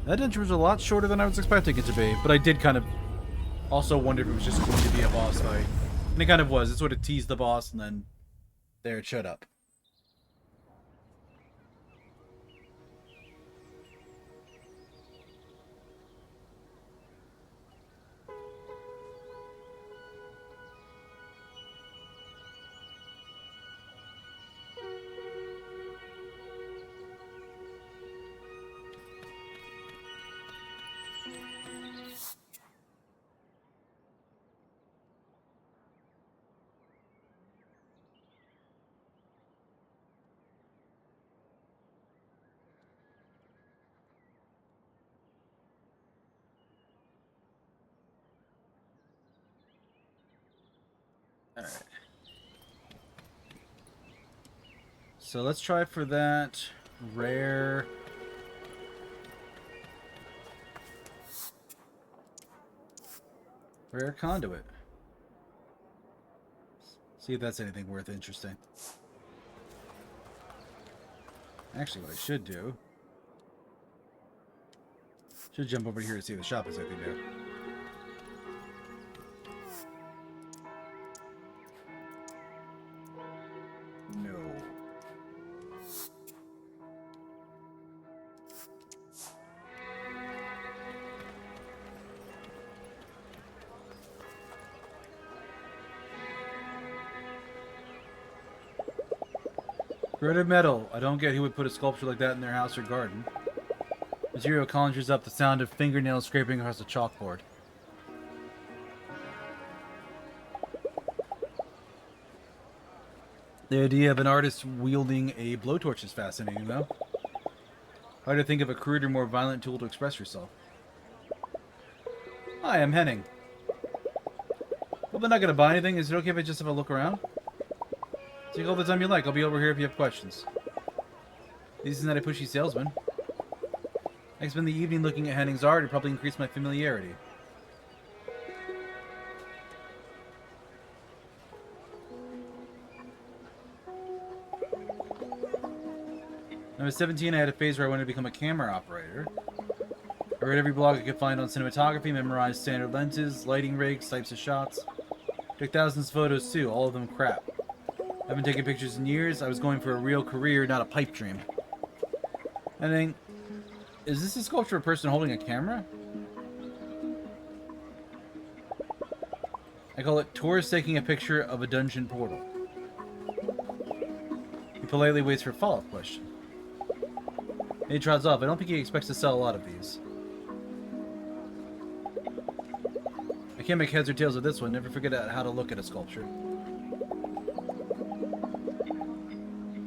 That dungeon was a lot shorter than I was expecting it to be, but I did kind of also wonder if it was just going to be a boss fight. And it kind of was. It sort of teased the boss, and then there it showed up. Alright. So let's try for that rare conduit. See if that's anything worth interesting. Actually, what I should do, should jump over here to see if the shop is anything there. No. Gritted metal. I don't get who would put a sculpture like that in their house or garden. Material conjures up the sound of fingernails scraping across a chalkboard. The idea of an artist wielding a blowtorch is fascinating, though. Hard to think of a cruder, more violent tool to express yourself. Hi, I'm Henning. Well, they're not going to buy anything. Is it okay if I just have a look around? Take all the time you like. I'll be over here if you have questions. This isn't that a pushy salesman. I spend the evening looking at Henning's art. It probably increased my familiarity. When I was 17, I had a phase where I wanted to become a camera operator. I read every blog I could find on cinematography, memorized standard lenses, lighting rigs, types of shots. Took thousands of photos too, all of them crap. I haven't taken pictures in years. I was going for a real career, not a pipe dream. I think, is this a sculpture of a person holding a camera? I call it tourist taking a picture of a dungeon portal. He politely waits for a follow-up question. He trots off. I don't think he expects to sell a lot of these. I can't make heads or tails of this one. Never forget how to look at a sculpture.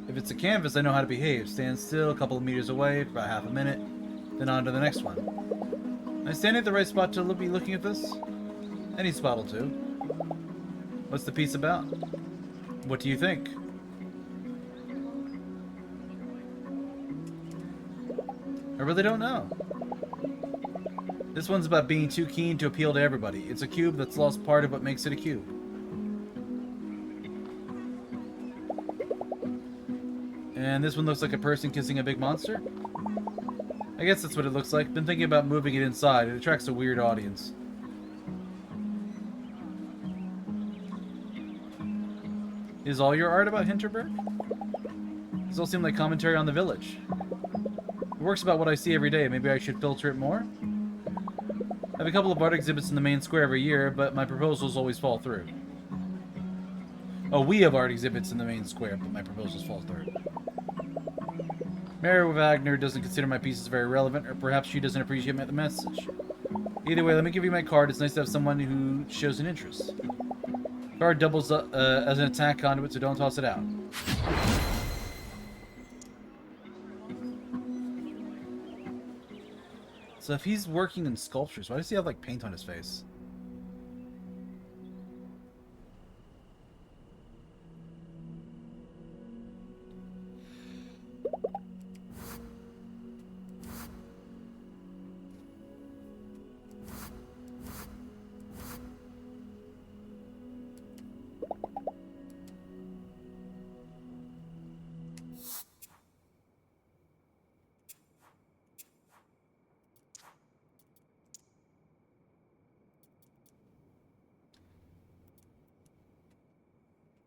If it's a canvas, I know how to behave. Stand still, a couple of meters away for about half a minute, then on to the next one. Am I standing at the right spot to be looking at this? Any spot will do. What's the piece about? What do you think? I really don't know. This one's about being too keen to appeal to everybody. It's a cube that's lost part of what makes it a cube. And this one looks like a person kissing a big monster. I guess that's what it looks like. Been thinking about moving it inside. It attracts a weird audience. Is all your art about Hinterberg? These all seem like commentary on the village. It works about what I see every day. Maybe I should filter it more? I have a couple of art exhibits in the main square every year, but my proposals always fall through. Oh, we have art exhibits in the main square, but my proposals fall through. Mary Wagner doesn't consider my pieces very relevant, or perhaps she doesn't appreciate the message. Either way, let me give you my card. It's nice to have someone who shows an interest. Card doubles as an attack conduit, so don't toss it out. So if he's working in sculptures, why does he have, like, paint on his face?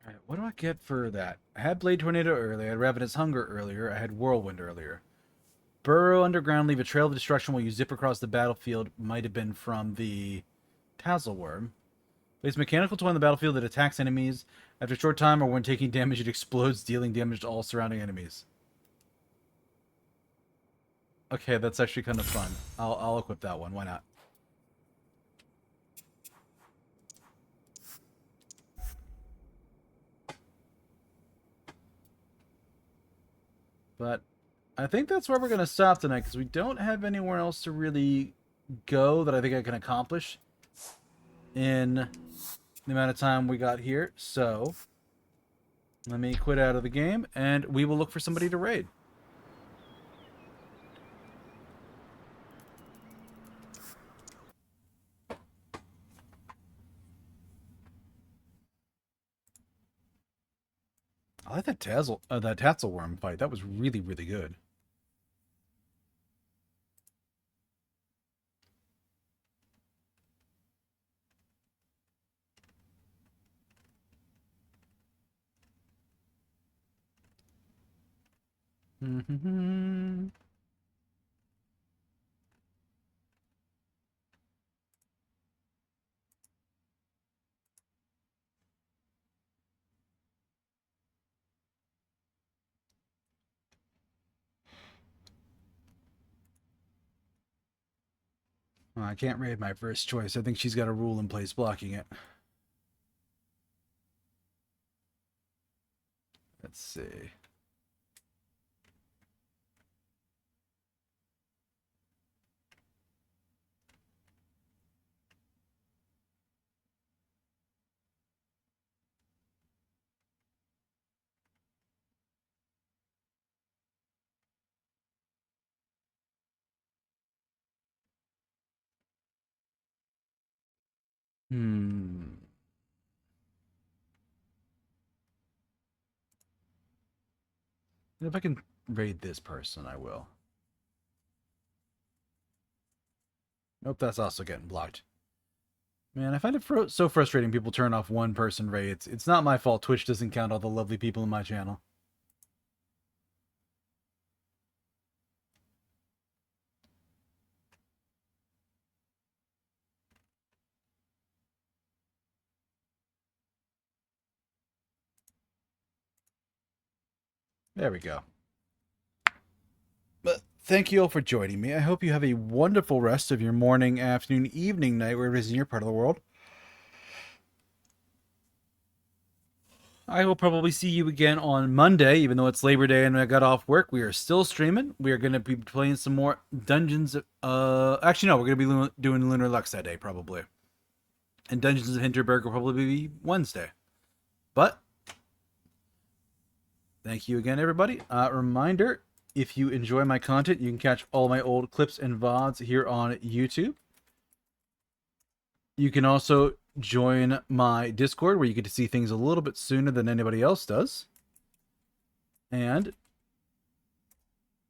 Alright, what do I get for that? I had Blade Tornado earlier, I had Ravenous Hunger earlier, I had Whirlwind earlier. Burrow underground, leave a trail of destruction while you zip across the battlefield. Might have been from the Tatzelwurm. Place a mechanical toy on the battlefield that attacks enemies. After a short time or when taking damage, it explodes, dealing damage to all surrounding enemies. Okay, that's actually kind of fun. I'll equip that one. Why not? But I think that's where we're going to stop tonight, because we don't have anywhere else to really go that I think I can accomplish in the amount of time we got here. So let me quit out of the game, and we will look for somebody to raid. I like that Tatzelwurm fight. That was really, really good. Mm-hmm. Well, I can't raid my first choice. I think she's got a rule in place blocking it. Let's see. If I can raid this person, I will. Nope, that's also getting blocked. Man, I find it so frustrating people turn off one-person raids. It's not my fault Twitch doesn't count all the lovely people in my channel. There we go. But thank you all for joining me. I hope you have a wonderful rest of your morning, afternoon, evening, night, wherever it is in your part of the world. I will probably see you again on Monday, even though it's Labor Day and I got off work. We are still streaming. We are going to be playing some more Dungeons. Actually, no, we're going to be doing Lunar Lux that day, probably. And Dungeons of Hinterberg will probably be Wednesday. But thank you again, everybody. Reminder, if you enjoy my content, you can catch all my old clips and VODs here on YouTube. You can also join my Discord where you get to see things a little bit sooner than anybody else does. And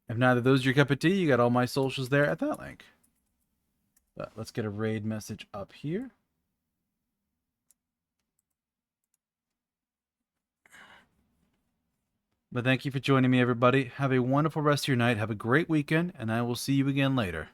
if neither of those are your cup of tea, you got all my socials there at that link. But let's get a raid message up here. But thank you for joining me, everybody. Have a wonderful rest of your night. Have a great weekend, and I will see you again later.